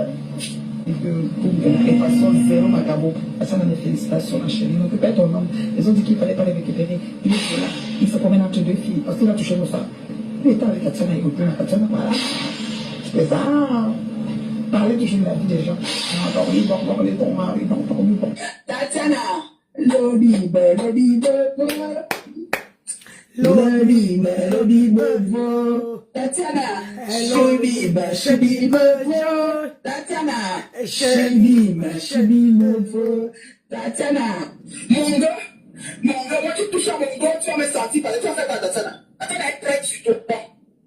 Et que pour de façon zéro macabo. Ça m'a fait félicitations, ma chérie. On ne peut pas être un homme. Ils ont dit qu'il ne fallait pas les récupérer. Il est là. Il se promène entre deux filles. Parce qu'il a touché nos femmes. Il était avec Tatiana et Gopin. Tatiana, voilà. C'est ça. Parler toujours de la vie des gens. Bon, les bons maris, bon. Tatiana, Lodi, Tatiana, Tatiana, Tatiana, mon gars, moi tu touches à mon gars, tu vas me sentir parce que tu vas faire ta Tatiana. Tatiana est très sur ton pont.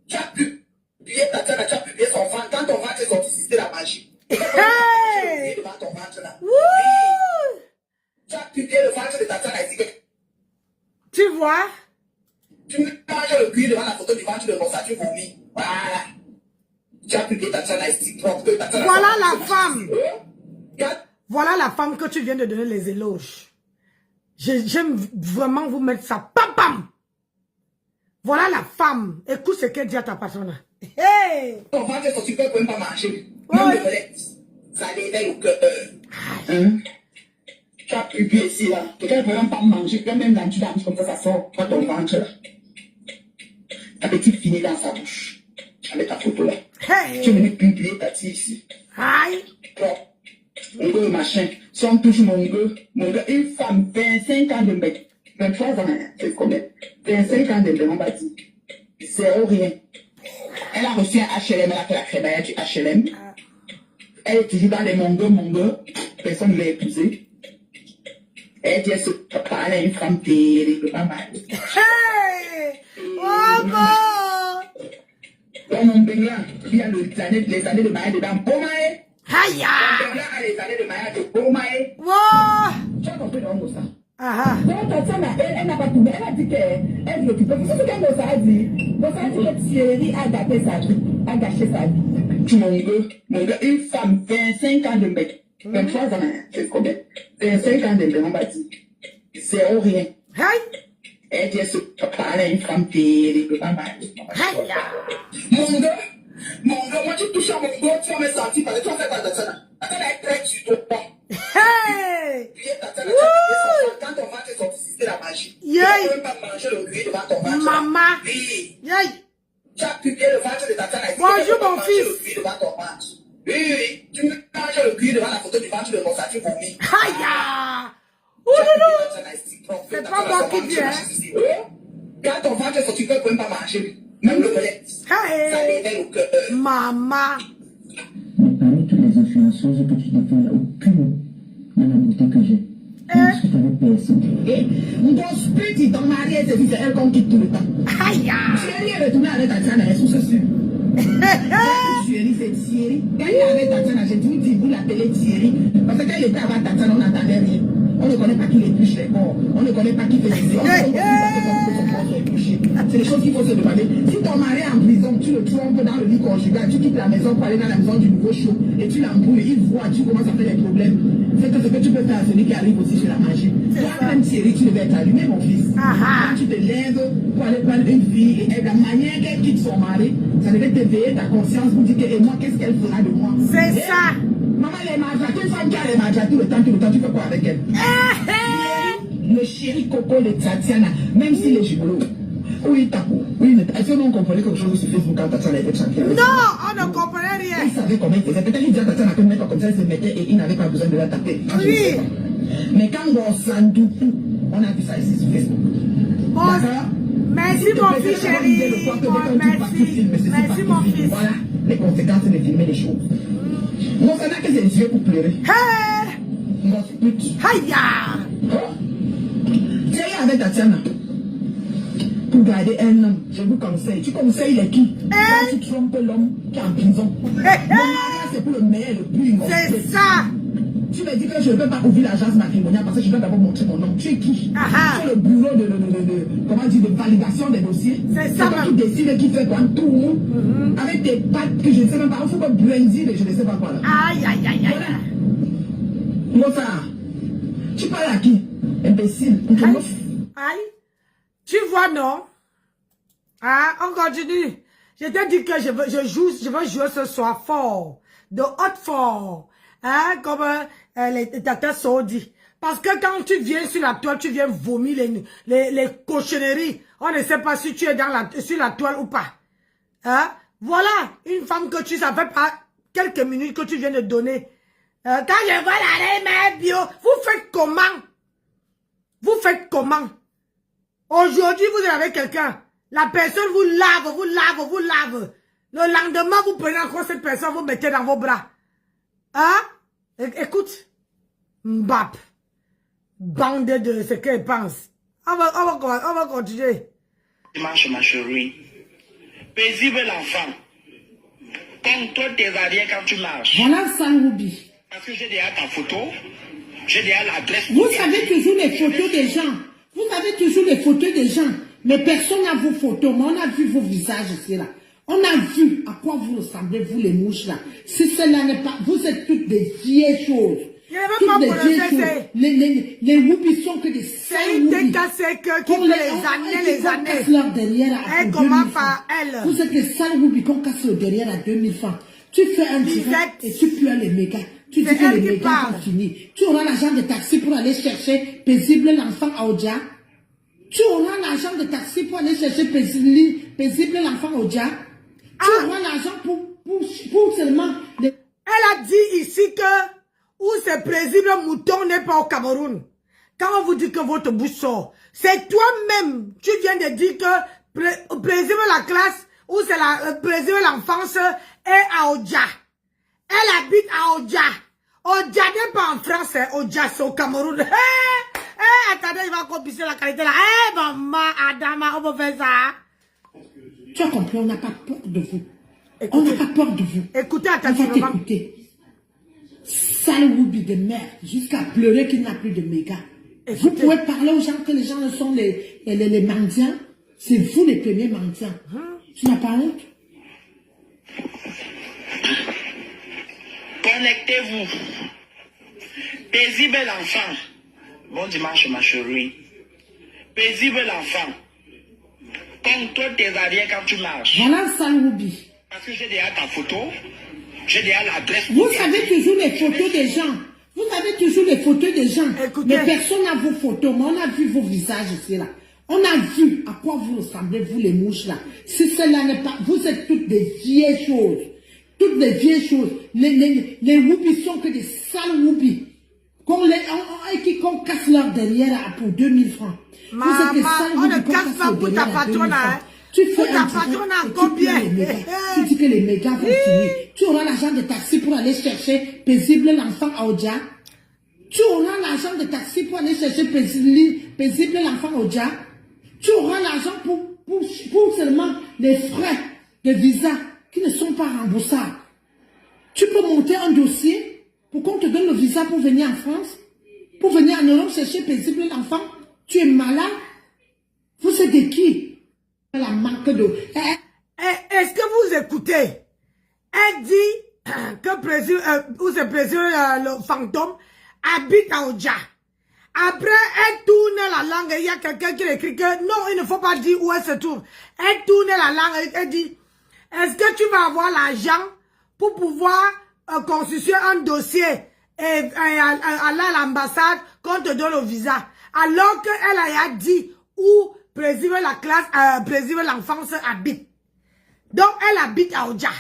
Tu as publié Tatiana, tu as publié son ventre. Quand ton ventre est sorti, c'était la magie. Hey! Devant ton ventre là. Wouh! Tu as publié le ventre de Tatiana et dit que Tu vois? tu manges le cuir devant la photo du ventre de Rosa, tu vomis. Voilà. Tu as publié Tatiana et dit propre que Tatiana. Voilà la femme. Voilà la femme que tu viens de donner les éloges. J'aime vraiment vous mettre ça. Pam pam. Voilà la femme. Écoute ce qu'elle dit à ta personne. Hey! Ton ventre est sorti, tu ne peux même pas marcher. Ouais. Même le relais, ça l'éveille au cœur. Hein? Tu as publié ici là. Quelqu'un ne peut même pas manger. Même dans tu danses comme ça sort. Tu as ton ventre là. Ta petite finit dans sa bouche. Avec ta photo là. Hey! Tu es venu publier ta tige ici. Aïe! Mon gars, machin. Si on touche mon gars, une femme, 25 ans de mec. 23 ans, c'est combien? 25 ans de mec, on va dire. Zéro rien. Elle a reçu un HLM, elle a fait la crémaillère du HLM. Elle est toujours dans les mongos. Personne ne l'a épousée. Elle dit, elle se parle à une femme terrible, pas mal. Hey! Oh bon! Dans mon baignard, il y a les années de mariage dedans. Bomae! Aïe! Mon baignard a les années de mariage de Bomae. Wow! Tu as compris dans ça? Ah Donc, Tatiana, elle n'a pas trouvé. Elle a dit qu'elle l'occupait. C'est ce qu'elle a dit. Donc, ça dit que Thierry a gâté sa vie. A gâché sa vie. Tu mon gars, une femme, 25 ans de mec. 23 ans, c'est combien? 25 ans de mec, on va dire. Zéro rien. Aïe! Elle dit, elle se parle à une femme terrible, pas mal. Aïe! Mon gars, moi tu touches à mon gars, tu vas me sentir parce que tu vas faire ta Tatiana. Tatiana est très sur ton pont. Hey! Quand ton ventre est sorti, c'était la magie. Yeah. Tu ne peux même pas manger le cuir devant ton ventre. Maman! Oui. Aïe! Tu as publié le ventre de Tatiana. Bonjour mon fils! Le cuir devant ton ventre. Oui. Tu manges le cuir devant la photo du ventre de Rosa, tu vomis. Aïe! Ouloulou! C'est pas moi qui dis, hein? Quand ton ventre est sorti, tu ne peux même pas manger. Même le relais. Ça Hey! l'éveille au cœur. Maman! Mais parmi toutes les influenceuses que tu défends, il n'y a aucune dans la beauté que j'ai. Je ne discute avec personne. Et ton spirit, ton mari, elle se dit, c'est elle qu'on quitte tout le temps. Aïe! Thierry est retourné avec Tatiana, elle est sous ce sûr. Thierry, c'est Thierry. Quand il est avec Tatiana, j'ai toujours dit, vous l'appelez Thierry. Parce que quand il était avec Tatiana, on n'entendait rien. On ne connaît pas qui épluche les corps. On ne connaît pas qui fait les on ne connaît pas son corps soit épluché. C'est des choses qu'il faut se demander. Si ton mari est en prison, tu le trompes dans le lit conjugal, tu quittes la maison pour aller dans la maison du nouveau show et tu l'embrouilles, il voit, tu commences à faire des problèmes. C'est que ce que tu peux faire à celui qui arrive aussi sur la magie. Thierry, tu devais être allumé, mon fils. Quand tu te lèves pour aller prendre une fille, et la manière qu'elle quitte son mari, ça devait t'éveiller ta conscience pour dire que, et moi, qu'est-ce qu'elle fera de moi? C'est ça. Maman, elle est maltraitée, une femme qui a les maltraitée tout le temps, tu fais quoi avec elle? Le chéri coco de Tatiana, même s'il est gigolo. Oui, Tapo. Oui, mais est-ce que nous comprenons quelque chose sur Facebook quand Tatiana était championne? Non, on ne comprenait rien. Il savait comment il faisait. Peut-être qu'il disait à Tatiana que mettre comme ça, il se mettait et il n'avait pas besoin de la taper. Oui. Mais quand on s'en doute, on a vu ça ici sur Facebook. Bon, merci mon fils chéri. Merci mon fils. Voilà les conséquences de filmer les choses. Moi, ça n'a que ses yeux pour pleurer. Hey! Mon pute. Aïe! Tiens, avec Tatiana. Pour garder un homme, je vous conseille. Tu conseilles les qui? Quand tu trompes l'homme qui est en prison. Mon mariage, c'est pour le meilleur, le plus. C'est ça! Tu me dis que je ne peux pas ouvrir l'agence matrimoniale parce que je dois d'abord montrer mon nom. Tu es qui? Tu es le bureau de validation des dossiers. C'est ça. C'est toi qui décides qui fait quoi tout. Avec tes pattes que je ne sais même pas. Il faut pas brandir et je ne sais pas quoi là. Aïe, aïe, aïe, aïe. Voilà. Mon frère, tu parles à qui? Imbécile. Aïe. Tu vois, non? Ah, on continue. Je t'ai dit que je veux jouer ce soir fort. De haute fort. Hein, comme les tatas sont dit. Parce que quand tu viens sur la toile, tu viens vomir les cochonneries. On ne sait pas si tu es sur la toile ou pas. Hein? Voilà, une femme que tu savais pas quelques minutes que tu viens de donner. Quand je vois la reine bio, vous faites comment? Vous faites comment? Aujourd'hui, vous êtes avec quelqu'un. La personne vous lave. Le lendemain, vous prenez encore cette personne, vous mettez dans vos bras. Hein? Écoute. Mbap. Bande de ce qu'elle pense. On va continuer. Dimanche, ma chérie. Paisible l'enfant. Comme toi, tes arrières quand tu marches. Voilà Sanroubi. Parce que j'ai déjà ta photo. J'ai déjà l'adresse. Vous savez toujours les photos des gens. Vous avez toujours les photos des gens. Mais personne n'a vos photos. Mais on a vu vos visages ici là. On a vu à quoi vous ressemblez, vous les mouches là. Si cela n'est pas... Vous êtes toutes des vieilles choses. Toutes des vieilles choses. Les whoopis sont que des sales whoopis. Qui les années. Casse leur derrière à elle commence par elle. Vous êtes les sales whoopis qu'on casse le derrière à 2000 francs. Tu fais un direct et tu pleures les mégas. Tu dis que les mégas ont fini. Tu auras l'argent de taxi pour aller chercher paisible l'enfant à Oja. Tu auras l'argent de taxi pour aller chercher paisible l'enfant à Oja. Tu auras l'argent pour seulement... Elle a dit ici que où c'est paisible mouton n'est pas au Cameroun. Quand on vous dit que votre bouche sort, c'est toi-même. Tu viens de dire que paisible la classe ou c'est la paisible l'enfance est à Oja. Elle habite à Oja. Oja n'est pas en France, Oja c'est au Cameroun. Attendez, il va encore pisser la qualité là. Maman, Adama, on va faire ça. Tu as compris, on n'a pas peur de vous. Écoutez, on n'a pas peur de vous. Écoutez attentivement. Écoutez. Sale woubi de merde, jusqu'à pleurer qu'il n'a plus de méga. Vous pouvez parler aux gens que les gens sont les mendiants. C'est vous les premiers mendiants. Tu n'as pas honte? Connectez-vous. Paisible l'enfant. Bon dimanche, ma chérie. Paisible l'enfant. Comme toi, tes arrières quand tu marches. Voilà Sanroubi. Parce que j'ai déjà ta photo. J'ai déjà l'adresse. Vous savez toujours les photos des gens. Vous avez toujours les photos des gens. Écoutez. Mais personne n'a vos photos. Mais on a vu vos visages ici là. On a vu à quoi vous ressemblez, vous les mouches là. Si cela n'est pas... Vous êtes toutes des vieilles choses. Toutes des vieilles choses. Les whoopis sont que des sales whoopis. Qu'on casse leur derrière pour 2000 francs. Maman, on ne casse pas pour ta patronne. Tu fais un tu dis que les mégas vont finir. Tu auras l'argent de taxi pour aller chercher paisible l'enfant à Oja. Tu auras l'argent de taxi pour aller chercher paisible l'enfant à Oja. Tu auras l'argent pour seulement les frais de visa qui ne sont pas remboursables. Tu peux monter un dossier pour qu'on te donne le visa pour venir en France, pour venir en Europe chercher paisible l'enfant. Tu es malade. Vous êtes de qui? La manque d'eau. Est-ce que vous écoutez? Elle dit que le fantôme habite à Oja. Après, elle tourne la langue, il y a quelqu'un qui écrit que non, il ne faut pas dire où elle se trouve. Elle tourne la langue, elle dit, est-ce que tu vas avoir l'argent pour pouvoir constituer un dossier et aller à l'ambassade qu'on te donne le visa? Alors qu'elle a dit où président la classe, président l'enfance habite. Donc, elle habite à Oja.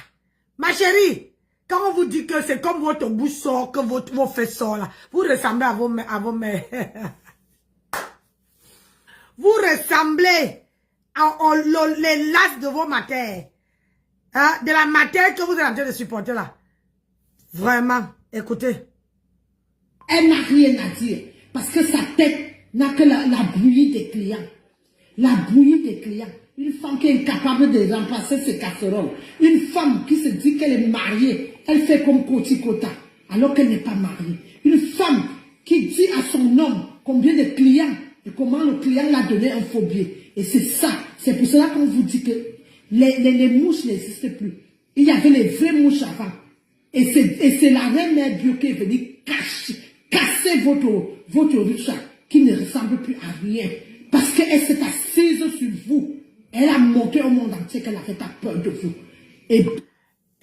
Ma chérie, quand on vous dit que c'est comme votre bouche sort, que vos fesses sortent là, vous ressemblez à vos mères. Vous ressemblez les lasses de vos matères. Hein, de la matière que vous êtes en train de supporter là. Vraiment, écoutez. Elle n'a rien à dire. Parce que sa tête n'a que la bouillie des clients. La bouillie des clients. Une femme qui est incapable de remplacer ses casseroles. Une femme qui se dit qu'elle est mariée. Elle fait comme Kota, alors qu'elle n'est pas mariée. Une femme qui dit à son homme combien de clients et comment le client l'a donné un faux billet. Et c'est ça. C'est pour cela qu'on vous dit que les mouches n'existent plus. Il y avait les vraies mouches avant. Et c'est la reine mère bio qui est venue casser votre richa qui ne ressemble plus à rien. Parce qu'elle s'est assise sur vous. Elle a montré au monde entier qu'elle n'avait pas peur de vous. Et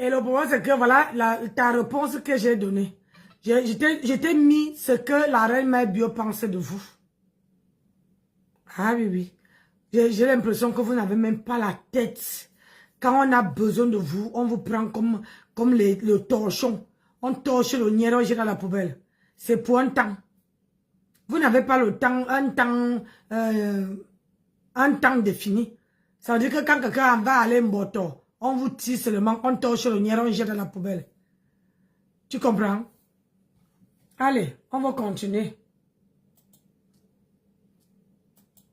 le problème, c'est que voilà ta réponse que j'ai donnée. Je t'ai mis ce que la reine mère bio pensait de vous. Ah oui, oui. J'ai l'impression que vous n'avez même pas la tête. Quand on a besoin de vous, on vous prend comme le torchon. On torche le niero, jette à la poubelle. C'est pour un temps. Vous n'avez pas le temps, un temps défini. Ça veut dire que quand quelqu'un va aller mboto, on vous tire seulement, on torche le niero, on jette à la poubelle. Tu comprends? Allez, on va continuer.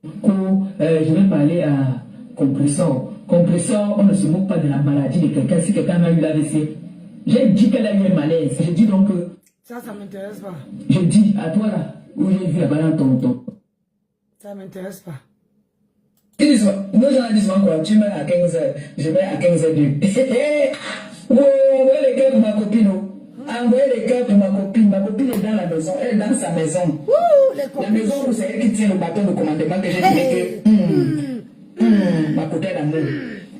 Je vais parler à compresseur. Compresseur, on ne se moque pas de la maladie de quelqu'un si quelqu'un a eu l'AVC. J'ai dit qu'elle a eu un malaise. Je dis donc que... Ça m'intéresse pas. Je dis à toi là, où j'ai vu là-bas dans ton... Ça m'intéresse pas. Nos gens disent quoi, tu mets à 15h, je mets à 15h02. Oh, envoyez les cœurs pour ma copine. Envoyez les cœurs pour ma copine. Ma copine est dans la maison, elle est dans sa maison. La maison où c'est elle qui tient le bâton de commandement que j'ai dit que... ma copine d'amour.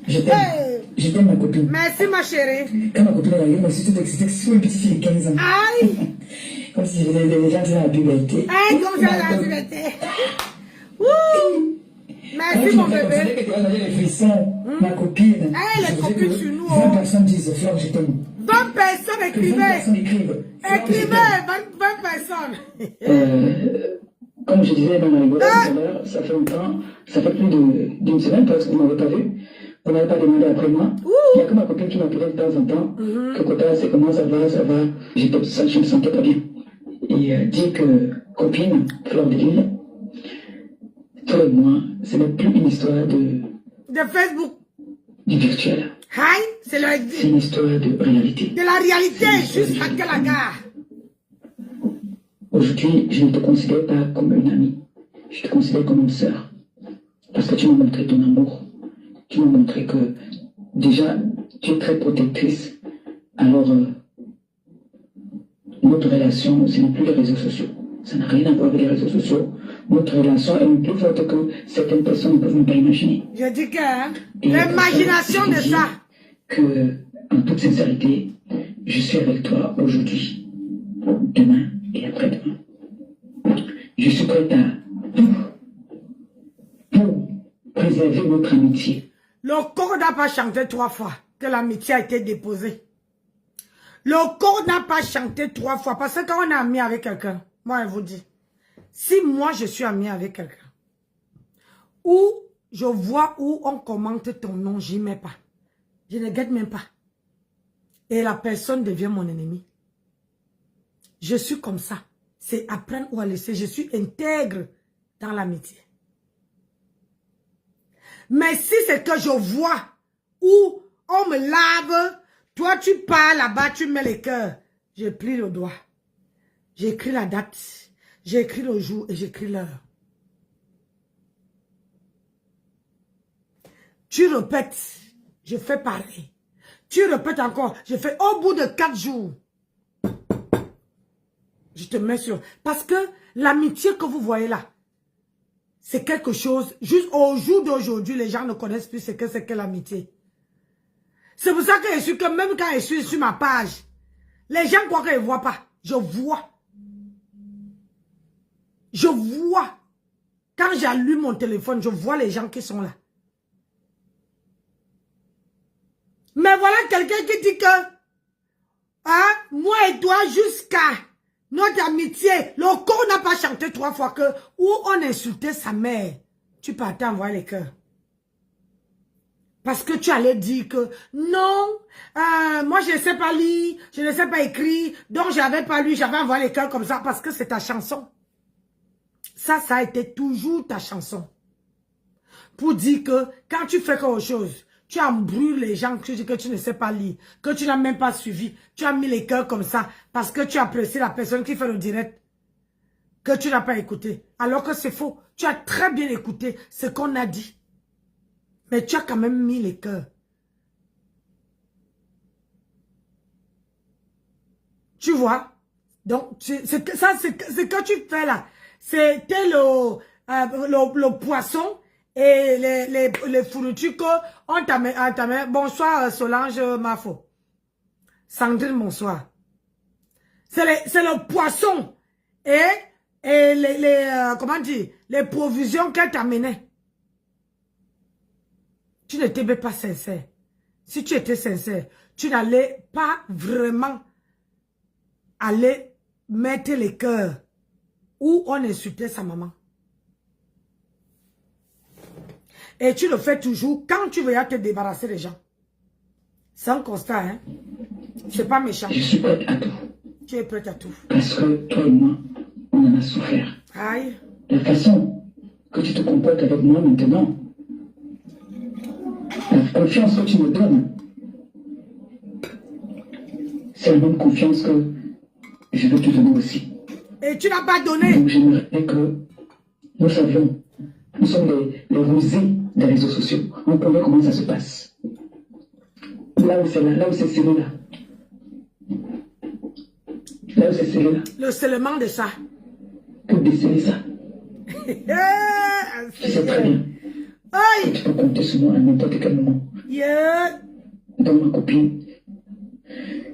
Je t'aime. Je t'aime ma copine. Merci ma chérie. Quand ma copine est arrivée, moi aussi tout excité, c'est une petite fille de 15 ans. Aïe. Comme si les gens disaient la puberté. Aïe, comme ça la puberté. Merci mon bébé. On avait les frissons, ma copine. Les copines sur nous. 20 personnes disent Flore, je t'aime. 20 personnes 20 écrivaient. personnes écrivent. Écrivaient, 20 personnes. Comme je disais dans la rigolade tout à l'heure, ça fait longtemps, ça fait plus d'une semaine parce que vous ne m'avez pas vu. Vous n'avez pas demandé après moi. Il n'y a que ma copine qui m'appelait de temps en temps. Que Kota, c'est comment ça va, ça va. J'étais ça, je me sentais pas bien. Et dit que copine, Fleur de Lille, toi et moi, ce n'est plus une histoire de Facebook. Du virtuel. Hi, c'est une histoire de réalité. De la réalité, juste à quelle gare. Aujourd'hui, je ne te considère pas comme une amie. Je te considère comme une sœur. Parce que tu m'as montré ton amour. Tu m'as montré que, déjà, tu es très protectrice. Alors, notre relation, ce n'est plus les réseaux sociaux. Ça n'a rien à voir avec les réseaux sociaux. Notre relation est plus forte que certaines personnes ne peuvent même pas imaginer. Je dis que l'imagination de ça. Que, en toute sincérité, je suis avec toi aujourd'hui, demain et après-demain. Je suis prête à tout pour préserver notre amitié. Le corps n'a pas chanté 3 fois que l'amitié a été déposée. Le corps n'a pas chanté 3 fois parce que quand on est ami avec quelqu'un, moi je vous dis, si moi je suis ami avec quelqu'un, ou je vois où on commente ton nom, j'y mets pas. Je ne guette même pas. Et la personne devient mon ennemi. Je suis comme ça. C'est à prendre ou à laisser. Je suis intègre dans l'amitié. Mais si c'est que je vois où on me lave, toi tu pars là-bas, tu mets les cœurs. Je plie le doigt. J'écris la date. J'écris le jour et j'écris l'heure. Tu répètes. Je fais pareil. Tu répètes encore. Je fais au bout de 4 jours. Je te mets sur. Parce que l'amitié que vous voyez là, c'est quelque chose, juste au jour d'aujourd'hui, les gens ne connaissent plus ce que c'est que l'amitié. C'est pour ça que je suis que même quand je suis sur ma page, les gens croient qu'ils ne voient pas. Je vois. Je vois. Quand j'allume mon téléphone, je vois les gens qui sont là. Mais voilà quelqu'un qui dit que hein, moi et toi jusqu'à notre amitié, le corps n'a pas chanté 3 fois que où on insultait sa mère. Tu partais envoyer les cœurs. Parce que tu allais dire que non, moi je ne sais pas lire, je ne sais pas écrire, donc j'avais pas lu, j'avais envoyé les cœurs comme ça parce que c'est ta chanson. Ça a été toujours ta chanson. Pour dire que quand tu fais quelque chose, tu embrouilles les gens, tu dis que tu ne sais pas lire, que tu n'as même pas suivi, tu as mis les cœurs comme ça parce que tu apprécies la personne qui fait le direct, que tu n'as pas écouté. Alors que c'est faux, tu as très bien écouté ce qu'on a dit. Mais tu as quand même mis les cœurs. Tu vois? Donc, c'est que tu fais là. C'était le poisson et les fournitures qu'on t'a mis. Bonsoir Solange Mafo. Sandrine, bonsoir. C'est le poisson et comment dire, les provisions qu'elle t'amenait. Tu n'étais même pas sincère. Si tu étais sincère, tu n'allais pas vraiment aller mettre les cœurs où on insultait sa maman. Et tu le fais toujours quand tu veux te débarrasser des gens. C'est un constat, hein. C'est pas méchant. Je suis prête à tout. Tu es prête à tout. Parce que toi et moi, on en a souffert. Aïe. La façon que tu te comportes avec moi maintenant, la confiance que tu me donnes, c'est la même confiance que je veux te donner aussi. Et tu n'as pas donné. Donc j'aimerais que nous savions, nous sommes les rusés des réseaux sociaux. On connaît comment ça se passe. Là où c'est là, là où c'est scellé là. Là où c'est scellé là. Le scellement de ça. Pour déceler ça. Tu sais très bien. Aïe. Tu peux compter sur moi à n'importe quel moment. Yeah. Donc ma copine,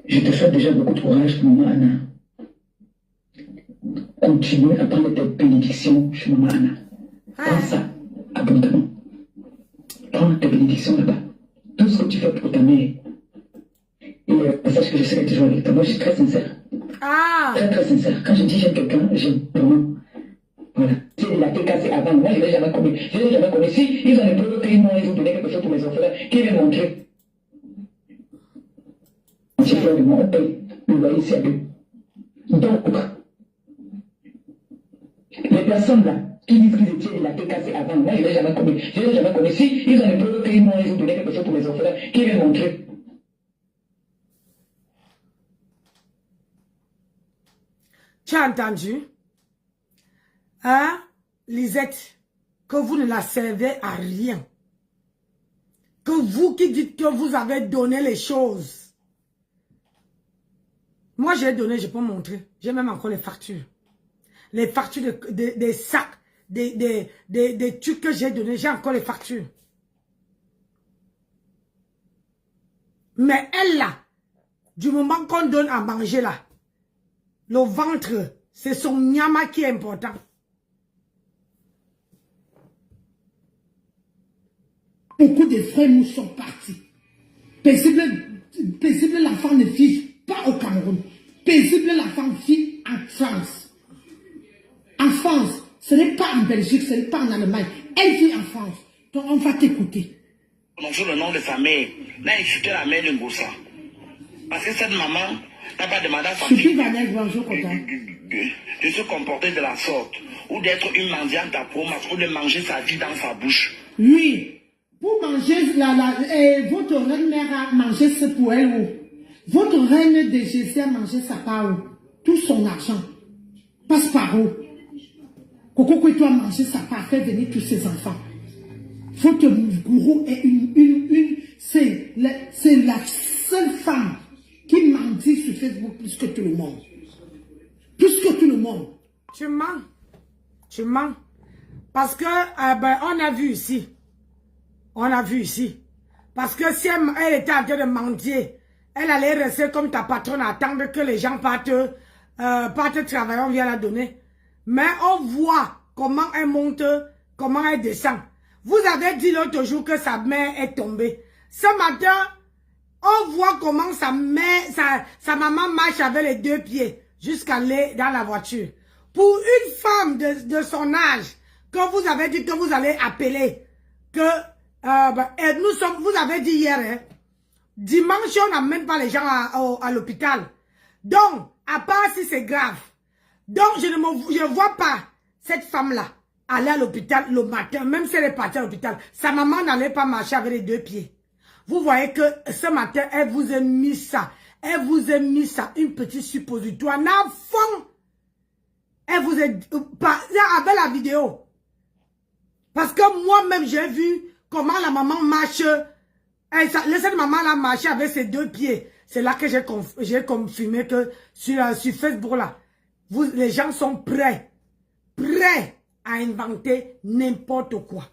je te souhaite déjà beaucoup de courage, maman Anna. Continue à prendre tes bénédictions chez maman Anna. Prends ça abondamment. Prends tes bénédictions là-bas. Tout ce que tu fais pour ta mère. Et sache que je serai toujours avec toi. Moi, je suis très sincère. Ah. Très, très sincère. Quand je dis j'aime quelqu'un, j'aime vraiment. Voilà. C'est la TKC avant. Moi, je ne l'ai jamais connu. Je ne l'ai jamais connu. Si ils ont des preuves qu'ils m'ont donné quelque chose pour mes enfants, qui vais montrer. J'ai fait de moi, on paye le loyer ici à deux. Donc, les personnes là, qui disent qu'ils étaient de la TKC avant, moi, je ne l'ai jamais connu. Je ne l'ai jamais connu. Si ils ont des preuves qu'ils m'ont donné quelque chose pour mes enfants, qui vais montrer. Tu as entendu? Hein, Lisette, que vous ne la servez à rien. Que vous qui dites que vous avez donné les choses. Moi, j'ai donné, je peux montrer. J'ai même encore les factures. Les factures des sacs, des trucs que j'ai donnés, j'ai encore les factures. Mais elle là, du moment qu'on donne à manger là, le ventre, c'est son nyama qui est important. Beaucoup de frères nous sont partis. Paisible, la femme ne vit pas au Cameroun. Paisible, la femme vit en France. En France, ce n'est pas en Belgique, ce n'est pas en Allemagne. Elle vit en France. Donc on va t'écouter. Sur le nom de sa mère, n'a insulté la mère de Ngoussa. Parce que cette maman n'a pas demandé à sa fille de se comporter de la sorte, ou d'être une mendiante à promesse, ou de manger sa vie dans sa bouche. Oui. Pour manger, votre reine-mère a mangé ce pour elle où? Votre reine de Jésus a mangé sa part où? Tout son argent passe par où? Coco Koueto a mangé sa part, fait venir tous ses enfants. Votre gourou est c'est la seule femme qui mendie sur Facebook plus que tout le monde. Plus que tout le monde. Tu mens. Tu mens. Parce que, ben, on a vu ici. On a vu ici. Parce que si elle était en train de mendier, elle allait rester comme ta patronne à attendre que les gens partent travailler, on vient la donner. Mais on voit comment elle monte, comment elle descend. Vous avez dit l'autre jour que sa mère est tombée. Ce matin, on voit comment sa maman marche avec les 2 pieds jusqu'à aller dans la voiture. Pour une femme de son âge, que vous avez dit que vous allez appeler, que vous avez dit hier, hein, dimanche, on n'amène pas les gens à l'hôpital. Donc, à part si c'est grave. Donc, je ne vois pas cette femme-là aller à l'hôpital le matin, même si elle est partie à l'hôpital. Sa maman n'allait pas marcher avec les 2 pieds. Vous voyez que ce matin, elle vous a mis ça. Elle vous a mis ça, une petite suppositoire. À fond. Elle vous a avec la vidéo. Parce que moi-même, j'ai vu comment la maman marche. Cette maman-là marcher avec ses 2 pieds. C'est là que j'ai confirmé que sur Facebook, là, les gens sont prêts à inventer n'importe quoi.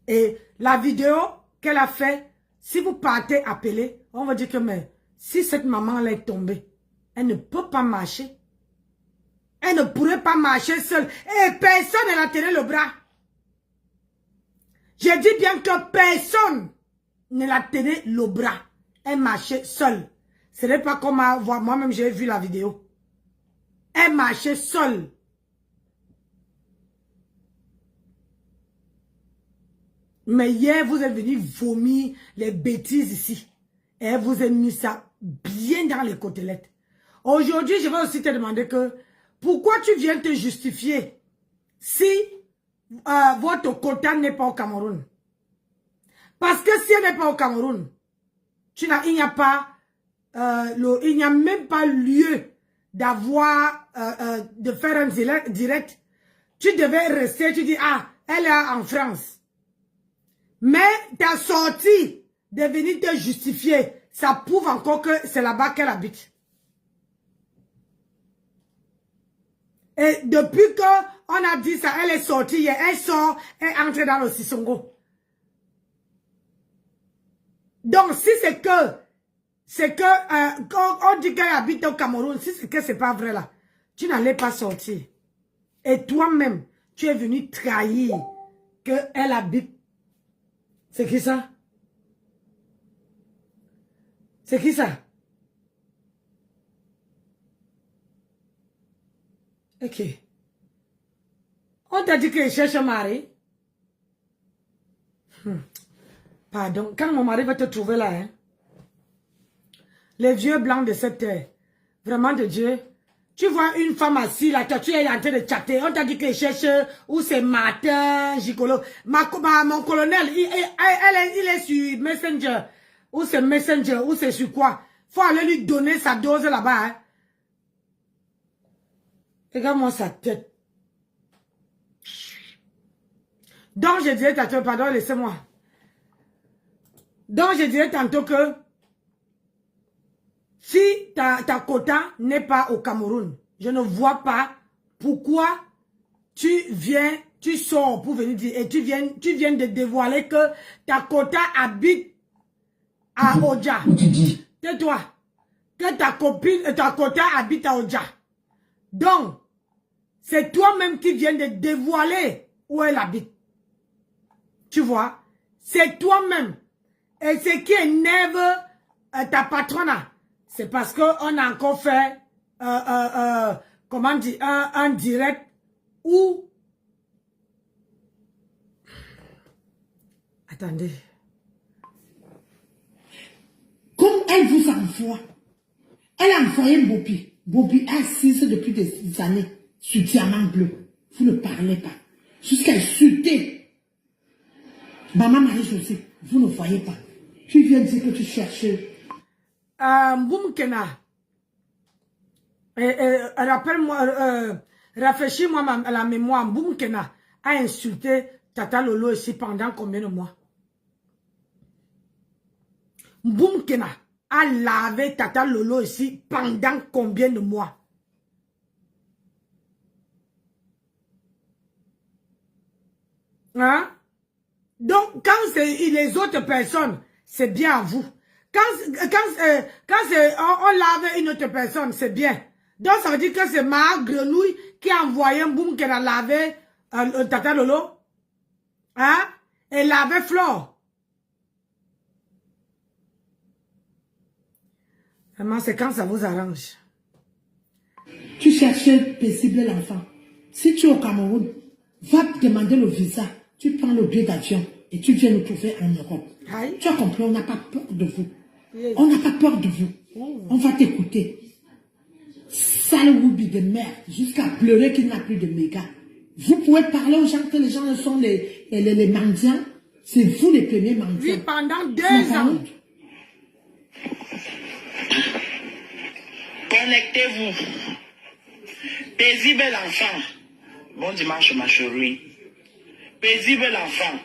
Et la vidéo qu'elle a fait, si vous partez appeler, on va dire que mais si cette maman-là est tombée, elle ne peut pas marcher. Elle ne pourrait pas marcher seule. Et personne ne la tenait le bras. J'ai dit bien que personne ne la tenait le bras. Elle marchait seule. Ce n'est pas comme moi-même j'ai vu la vidéo. Elle marchait seule. Mais hier, vous êtes venu vomir les bêtises ici. Et elle vous a mis ça bien dans les côtelettes. Aujourd'hui, je vais aussi te demander que pourquoi tu viens te justifier si votre quota n'est pas au Cameroun. Parce que si elle n'est pas au Cameroun, il n'y a même pas lieu d'avoir, de faire un direct. Tu devais rester, tu dis, ah, elle est en France. Mais ta sortie de venir te justifier, ça prouve encore que c'est là-bas qu'elle habite. Et depuis qu'on a dit ça, elle est sortie, elle sort, elle entre dans le Sissongo. Donc, si c'est que, quand on dit qu'elle habite au Cameroun, si c'est que c'est pas vrai là, tu n'allais pas sortir. Et toi-même, tu es venu trahir qu'elle habite. C'est qui ça? C'est qui ça? Ok. On t'a dit qu'il cherche un mari. Pardon. Quand mon mari va te trouver là, hein, les vieux blancs de cette terre, vraiment de Dieu, tu vois une femme assise là, tu es en train de chatter, on t'a dit qu'il cherche où c'est Martin, Gigolo. Mon colonel, il est sur Messenger, ou c'est Messenger, ou c'est sur quoi? Faut aller lui donner sa dose là-bas. Hein. Regarde-moi sa tête. Donc, je disais tantôt, pardon, laissez-moi. Donc, je disais tantôt que si ta quota n'est pas au Cameroun, je ne vois pas pourquoi tu sors pour venir dire, et tu viens de dévoiler que ta quota habite à Oja. Tais-toi. Que ta quota habite à Oja. Donc, c'est toi-même qui viens de dévoiler où elle habite. Tu vois? C'est toi-même. Et ce qui énerve ta patronne, c'est parce qu'on a encore fait, comment dire, un direct où... Attendez. Comme elle vous envoie, elle a envoyé Bobi. Bobi assise depuis des années sur diamant bleu. Vous ne parlez pas. Jusqu'à insulter. Maman Marie-Josée, vous ne voyez pas. Tu viens dire que tu cherches. Mboumkena. Rappelle-moi, rafraîchis-moi la mémoire. Mboumkena a insulté Tata Lolo ici pendant combien de mois? Mboumkena a lavé Tata Lolo ici pendant combien de mois? Hein? Donc, quand c'est les autres personnes, c'est bien à vous. Quand on lave une autre personne, c'est bien. Donc, ça veut dire que c'est ma grenouille qui a envoyé un boum qu'elle a lavé Tata Lolo. Hein? Et lavé Flore. Vraiment, c'est quand ça vous arrange. Tu cherchais paisible l'enfant. Si tu es au Cameroun, va demander le visa. Tu prends le billet d'avion et tu viens nous trouver en Europe. Aïe. Tu as compris, on n'a pas peur de vous. Yes. On n'a pas peur de vous. On va t'écouter. Sale Woubi de merde, jusqu'à pleurer qu'il n'a plus de méga. Vous pouvez parler aux gens que les gens sont les mendiants. C'est vous les premiers mendiants. Oui, pendant 2 Sans ans. honte. Connectez-vous. Paisible enfant. Bon dimanche, ma chérie. Paisible enfant.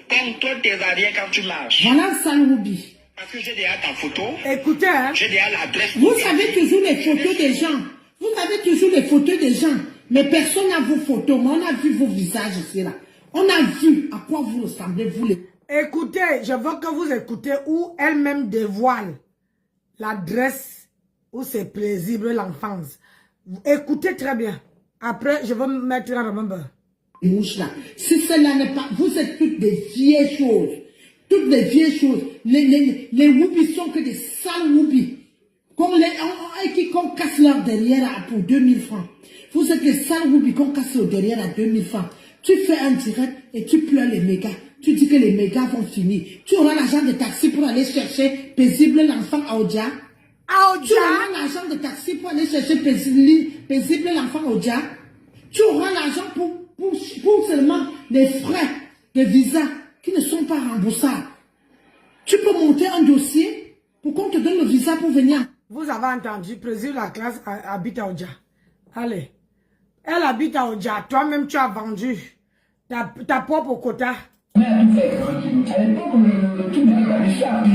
Comme toi, tes arrières quand tu marches. Voilà Sale Woubi. Parce que j'ai déjà ta photo. Écoutez, hein. J'ai déjà l'adresse. Vous savez toujours les photos des gens. Vous avez toujours les photos des gens. Mais personne n'a vos photos. Mais on a vu vos visages ici là. On a vu à quoi vous ressemblez, vous les... Écoutez, je veux que vous écoutez où elle-même dévoile l'adresse où c'est paisible l'enfance. Écoutez très bien. Après, je vais me mettre en remember. mouches là. Si cela n'est pas... Vous êtes toutes des vieilles choses. Toutes des vieilles choses. Les woubis sont que des sales woubis. Qu'on casse leur derrière pour 2000 francs. Vous êtes les sales woubis qu'on casse leur derrière à 2000 francs. Tu fais un direct et tu pleures les mégas. Tu dis que les mégas vont finir. Tu auras l'argent de taxi pour aller chercher paisible l'enfant à Odia. Tu auras l'argent de taxi pour aller chercher paisible l'enfant au Dja. Tu auras l'argent pour seulement les frais de visa qui ne sont pas remboursables. Tu peux monter un dossier pour qu'on te donne le visa pour venir. Vous avez entendu, président de la classe habite à Odia. Allez. Elle habite à Odia. Toi-même, tu as vendu ta propre quota. On a tout fait. À l'époque, le truc de débat, je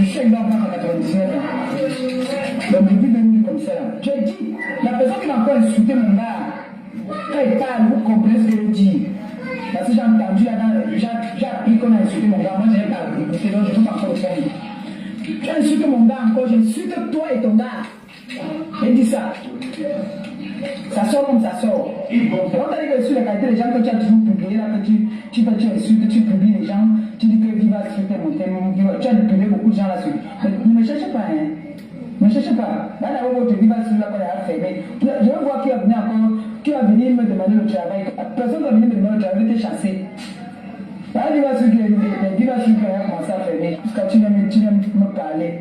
suis dans en 99. Donc, depuis 2000 comme ça. J'ai dit, la personne qui m'a encore insulté mon gars, quand il parle, vous comprenez ce que je dis. Parce que j'ai entendu là-dedans, j'ai appris qu'on a insulté mon gars. Moi, j'ai pas écouté, donc je ne peux pas encore le faire. J'ai insulté mon gars encore, j'insulte toi et ton gars. J'ai dit ça. Ça sort comme ça sort. On t'a dit que sur la qualité des gens que tu as toujours publié, là, que tu insultes, tu publies les gens, tu dis que Viva Street est monté, tu as publié beaucoup de gens là-dessus. Ne me cherchez pas, hein. Ne me cherchez pas. Là, là, où tu Viva Street là, quand il a fermé. Je vais voir qui va venir encore, qui va venir me demander le travail. Personne ne va venir me demander le travail, je vais te chasser. Là, Viva Street qui a commencé à fermer, jusqu'à tu viens me parler.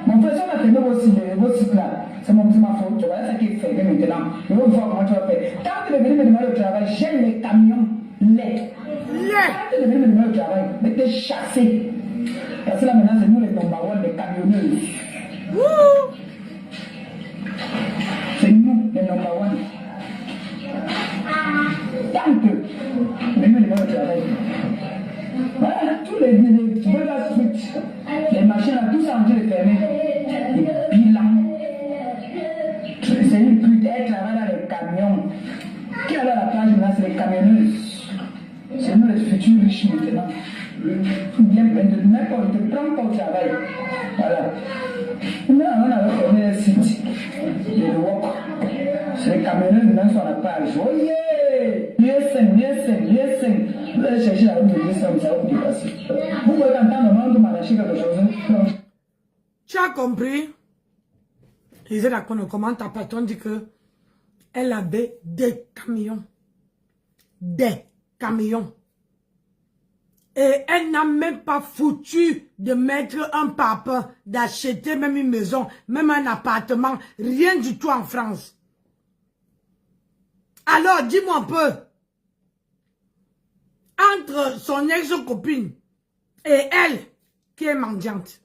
Mon frère, ça va fermer vos sites là. C'est ma faute, tu vois, ça qui est fait maintenant. Je vais voir comment tu vas faire. Quand tu es venu me demander le travail, j'ai les camions laids. Quand tu es venu me demander le travail, je vais te chasser. Parce que là maintenant, c'est nous les number one, les camionneurs. C'est nous les number one. Tant que tu es venu me demander le travail. Voilà, tous les Bella Street, les machines là, tout ça en train de fermer. Les bilans. C'est une pute, elle travaille dans les camions. Qui est à la plage maintenant, c'est les camionneuses. C'est nous les futurs riches maintenant. Bien, n'importe, ne te prends pas au travail. Voilà. Maintenant, on a fermé le site. Les walk. C'est les camionneuses maintenant sont à la plage. Oh yeah! Listen. Vous allez chercher la route de Listen, ça va vous dépasser. Vous pouvez entendre le monde de m'arracher quelque chose. Tu as compris? Ils étaient d'accord, comment ta patronne dit que elle avait des camions. Des camions. Et elle n'a même pas foutu de mettre un papa, d'acheter même une maison, même un appartement, rien du tout en France. Alors, dis-moi un peu, entre son ex-copine et elle, qui est mendiante,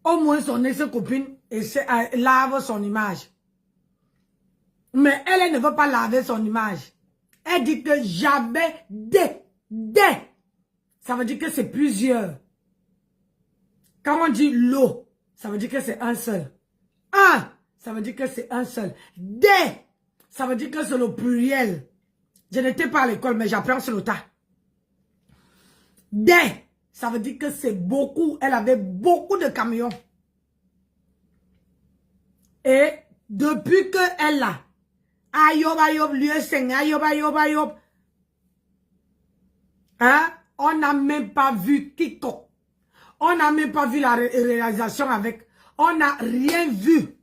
au moins son ex-copine lave son image. Mais elle ne veut pas laver son image. Elle dit que j'avais des. Ça veut dire que c'est plusieurs. Quand on dit l'eau, ça veut dire que c'est un seul. Un, ça veut dire que c'est un seul. Des, ça veut dire que c'est le pluriel. Je n'étais pas à l'école, mais j'apprends sur le tas. Des, ça veut dire que c'est beaucoup. Elle avait beaucoup de camions. Et depuis qu'elle a, ayob, ayob, l'USN, ayob, ayob, ayob, hein, on n'a même pas vu quiconque. On n'a même pas vu la réalisation avec. On n'a rien vu.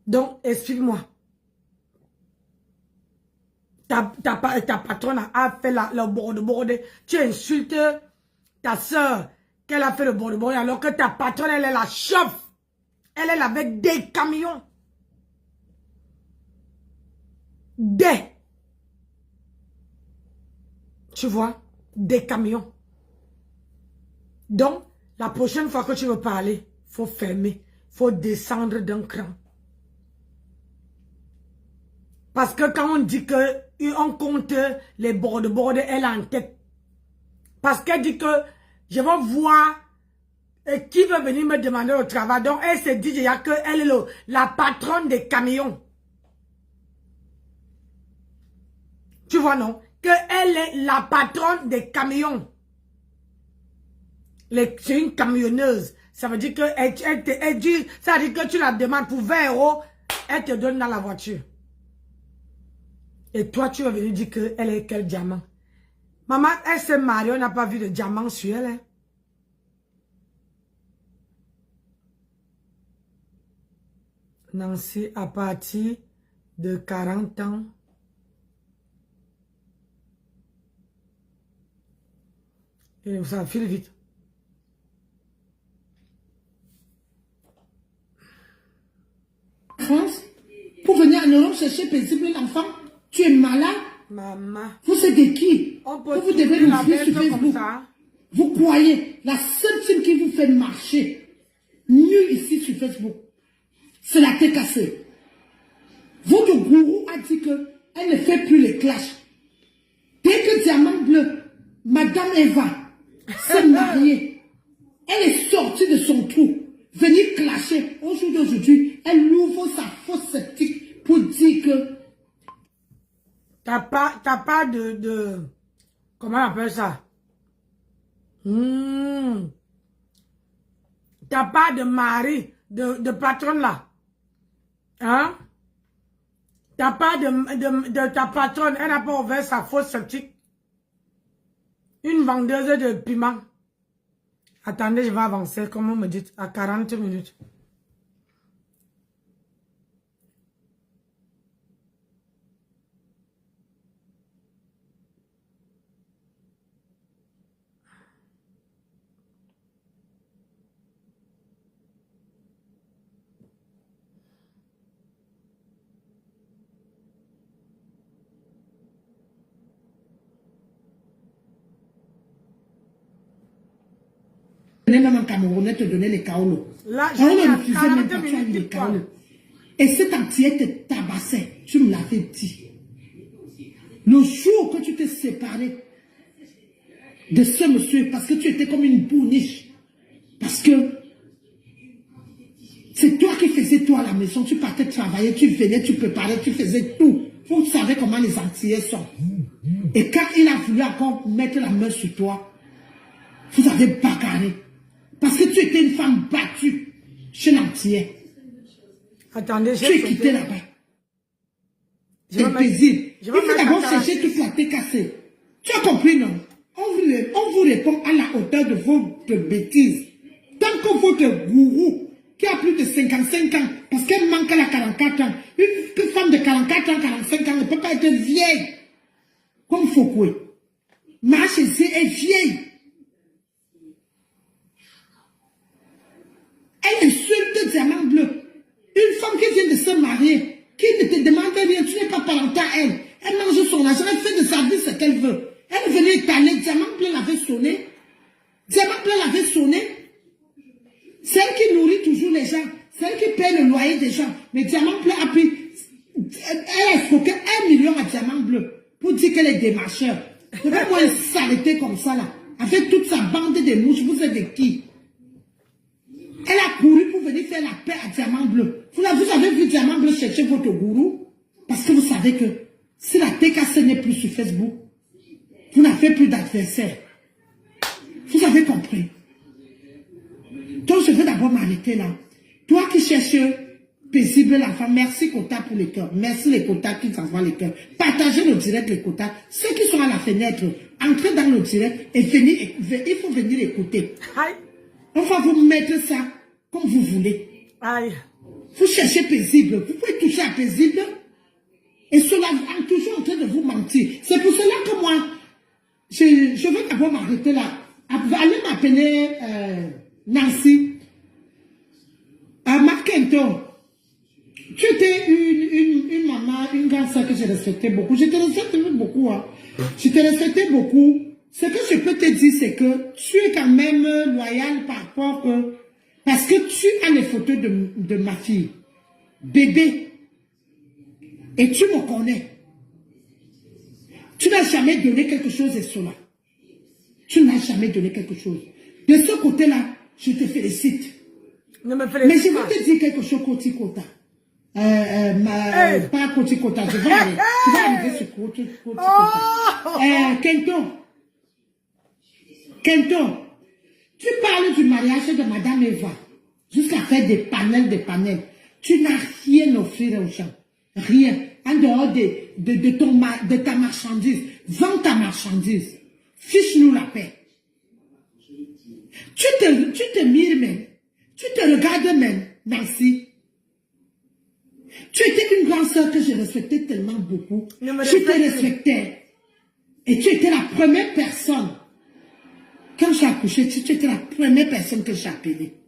Donc, explique-moi. Ta patronne a fait le borde. Tu insultes ta soeur qu'elle a fait le borde alors que ta patronne, elle est la chauffe. Elle est avec des camions. Tu vois, des camions. Donc, la prochaine fois que tu veux parler, il faut fermer. Il faut descendre d'un cran. Parce que quand on dit que on compte les bords, elle a en tête. Parce qu'elle dit que je vais voir qui veut venir me demander au travail. Donc, elle se dit déjà qu'elle est la patronne des camions. Tu vois, non? Qu'elle est la patronne des camions. C'est une camionneuse. Ça veut dire que ça veut dire que tu la demandes pour 20 €, elle te donne dans la voiture. Et toi, tu vas venir dire qu'elle est quel diamant? Maman, elle s'est mariée, on n'a pas vu de diamant sur elle. Hein? Nancy, à partir de 40 ans. Et ça file vite. France, pour venir en Europe chercher paisible l'enfant, tu es malade. Maman. Vous êtes de qui? On peut Vous devez nous suivre sur Facebook. comme ça. Vous croyez, la seule chose qui vous fait marcher mieux ici sur Facebook, c'est la TKC. Votre gourou a dit qu'elle ne fait plus les clashs. Dès que Diamant Bleu, Madame Eva, s'est mariée, elle est sortie de son trou, venir clasher. Au jour d'aujourd'hui, elle ouvre sa fausse sceptique pour dire que t'as pas de comment on appelle ça? T'as pas de mari, de patronne là. Hein? T'as pas de ta patronne, elle n'a pas ouvert sa fausse sceptique. Une vendeuse de piment. Attendez, je vais avancer, comme on me dit, à 40 minutes. même en Camerounais te donnait les kaolos. Là, On j'ai ne refusait même pas minutes les de kaolos. Et cet entier te tabassait. Tu me l'avais dit. Le jour que tu t'es séparé de ce monsieur, parce que tu étais comme une bourniche, parce que c'est toi qui faisais tout à la maison, tu partais travailler, tu venais, tu préparais, tu faisais tout. Vous savez comment les Antillais sont. Et quand il a voulu encore mettre la main sur toi, vous avez bagarré. Parce que tu étais une femme battue chez l'Antillais. Attendez, tu es quitté là-bas. C'est paisible. Il faut d'abord chercher toute la TKC. Tu as compris, non? On vous répond à la hauteur de votre bêtise. Tant que votre gourou, qui a plus de 55 ans, parce qu'elle manque à la 44 ans, une femme de 44 ans, 45 ans ne peut pas être vieille. Comme Foucault. Ma chérie est vieille. Elle insulte Diamant Bleu. Une femme qui vient de se marier, qui ne te demande rien, tu n'es pas parental à elle. Elle mange son argent, elle fait de sa vie ce qu'elle veut. Elle venait étaler, Diamant Bleu l'avait sonné. Diamant Bleu l'avait sonné. C'est elle qui nourrit toujours les gens. C'est elle qui paie le loyer des gens. Mais Diamant Bleu a pris... Elle a escroqué 1 million à Diamant Bleu pour dire qu'elle est démarcheur. Pourquoi une saleté comme ça là? Avec toute sa bande de mouches, vous êtes de qui? Elle a couru pour venir faire la paix à Diamant Bleu. Vous avez vu Diamant Bleu chercher votre gourou? Parce que vous savez que si la TKC n'est plus sur Facebook, vous n'avez plus d'adversaires. Vous avez compris. Donc, je veux d'abord m'arrêter là. Toi qui cherches paisible l'enfant, merci Kota pour les cœurs. Merci les quotas qui s'envoient les cœurs. Partagez le direct, les quotas. Ceux qui sont à la fenêtre, entrez dans le direct et venez, il faut venir écouter. Aïe. On va vous mettre ça comme vous voulez. Aïe. Vous cherchez paisible. Vous pouvez toucher à paisible. Et cela est toujours en train de vous mentir. C'est pour cela que moi, je veux d'abord m'arrêter là. Allez m'appeler Nancy. Marc Kento. Tu étais une maman, une grande sœur que je respectais beaucoup. Je te respecte beaucoup. Hein. Je te respectais beaucoup. Ce que je peux te dire, c'est que tu es quand même loyal par rapport que... Parce que tu as les photos de ma fille. Bébé. Et tu me connais. Tu n'as jamais donné quelque chose et cela. Tu n'as jamais donné quelque chose. De ce côté-là, je te félicite. Ne me Mais félicite je pas. vais te dire quelque chose, Koti Kota. Pas Koti Kota, je vais arriver sur Koti Kota. Kento, tu parles du mariage de Madame Eva, jusqu'à faire des panels. Tu n'as rien offert aux gens. Rien. En dehors de ta marchandise. Vends ta marchandise. Fiche-nous la paix. Tu te mires même. Tu te regardes même, Nancy. Tu étais une grande sœur que je respectais tellement beaucoup. Je te respectais. Et tu étais la première personne. Quand j'ai accouché, tu étais la première personne que j'ai appelée.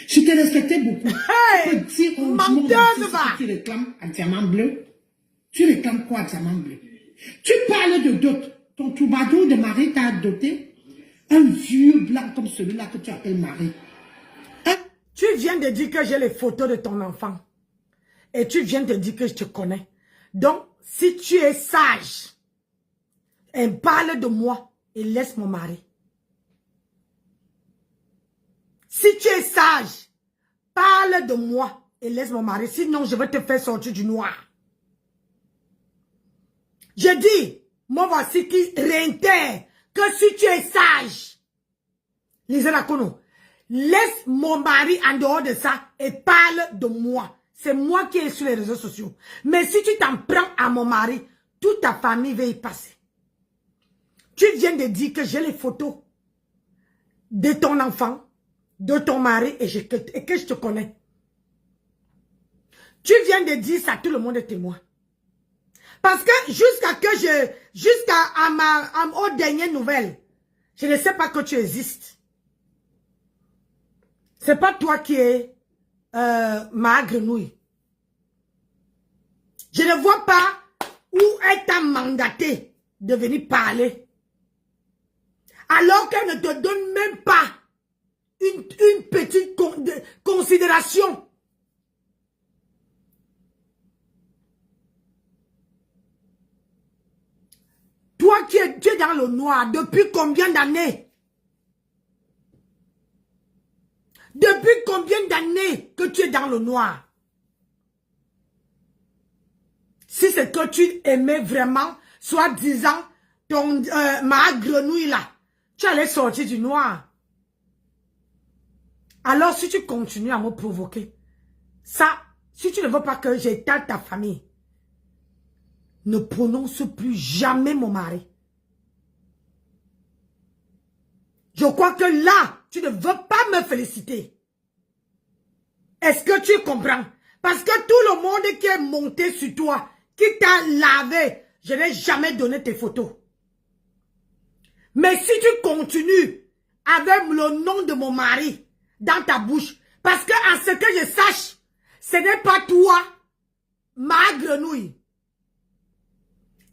Je te respectais beaucoup. Hey! Si tu réclames un diamant bleu, tu réclames quoi, diamant bleu? Tu parles de dot. Ton troubadour de mari t'a doté un vieux blanc comme celui-là que tu appelles mari. Tu viens de dire que j'ai les photos de ton enfant. Et tu viens de dire que je te connais. Donc, si tu es sage, parle de moi et laisse mon mari. Si tu es sage, parle de moi et laisse mon mari. Sinon, je vais te faire sortir du noir. Je dis, moi voici qui réitère que si tu es sage, Lisa Lakono, laisse mon mari en dehors de ça et parle de moi. C'est moi qui est sur les réseaux sociaux. Mais si tu t'en prends à mon mari, toute ta famille va y passer. Tu viens de dire que j'ai les photos de ton enfant, de ton mari et que je te connais. Tu viens de dire ça, tout le monde est témoin. Parce que aux dernières nouvelles, je ne sais pas que tu existes. C'est pas toi qui es ma grenouille. Je ne vois pas où elle t'a mandaté de venir parler. Alors qu'elle ne te donne même pas une petite considération. Toi tu es dans le noir depuis combien d'années? Depuis combien d'années que tu es dans le noir? Si c'est que tu aimais vraiment, soi-disant, ma grenouille là, tu allais sortir du noir. Alors si tu continues à me provoquer, ça, si tu ne veux pas que j'éteins ta famille, ne prononce plus jamais mon mari. Je crois que là, tu ne veux pas me féliciter. Est-ce que tu comprends? Parce que tout le monde qui est monté sur toi, qui t'a lavé, je n'ai jamais donné tes photos. Mais si tu continues avec le nom de mon mari dans ta bouche, parce que à ce que je sache, ce n'est pas toi, ma grenouille.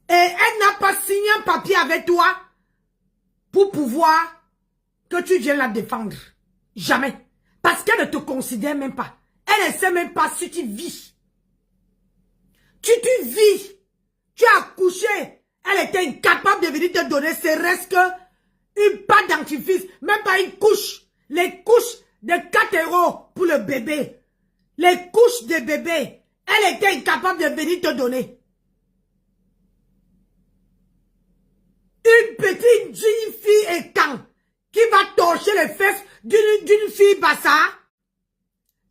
Et elle n'a pas signé un papier avec toi pour pouvoir que tu viennes la défendre. Jamais. Parce qu'elle ne te considère même pas. Elle ne sait même pas si tu vis. Tu vis. Tu as accouché. Elle était incapable de venir te donner serait-ce que une pâte dentifrice, même pas une couche. Les couches de 4 € pour le bébé. Les couches de bébé. Elle était incapable de venir te donner. petite fille et quand qui va torcher les fesses d'une fille bassa,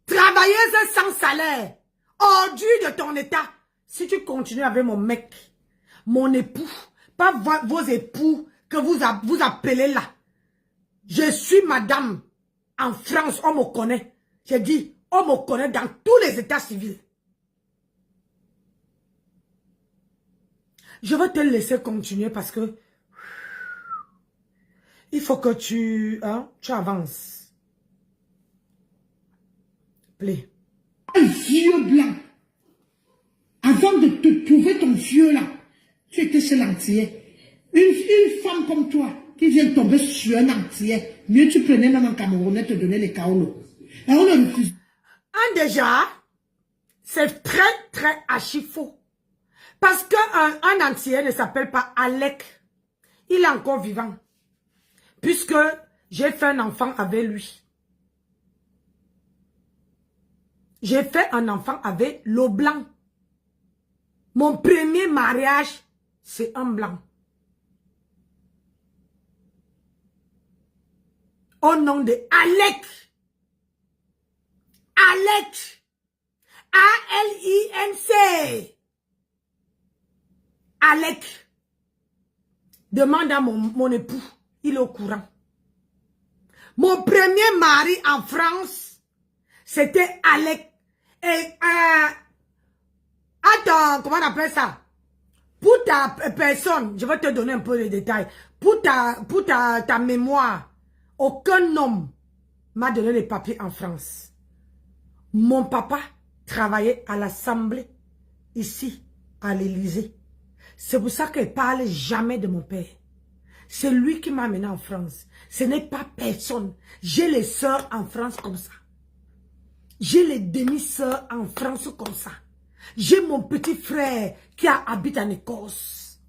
travailleuse sans salaire, ordure de ton état. Si tu continues avec mon mec, mon époux, pas vos époux que vous appelez là. Je suis madame en France, on me connaît. J'ai dit, on me connaît dans tous les états civils. Je vais te laisser continuer parce que il faut que tu avances. Play. Un vieux blanc. Avant de te trouver ton vieux là, tu étais chez l'antillais. Une femme comme toi, qui vient tomber sur un antillais, mieux tu prenais même un Camerounais te donner les kaolos. Et on le refuse. Déjà, c'est très archi faux. Parce qu'un antillais ne s'appelle pas Alec. Il est encore vivant. Puisque j'ai fait un enfant avec lui. J'ai fait un enfant avec le blanc. Mon premier mariage, c'est un blanc. Au nom de Alec. Alec. A-L-I-N-C. Alec. Demande à mon époux. Il est au courant. Mon premier mari en France, c'était Alec. Et, attends, comment on appelle ça? Pour ta personne, je vais te donner un peu de détails. Pour ta mémoire, aucun homme m'a donné les papiers en France. Mon papa travaillait à l'Assemblée, ici, à l'Élysée. C'est pour ça qu'il ne parle jamais de mon père. C'est lui qui m'a amené en France. Ce n'est pas personne. J'ai les sœurs en France comme ça. J'ai les demi-sœurs en France comme ça. J'ai mon petit frère qui habite en Écosse.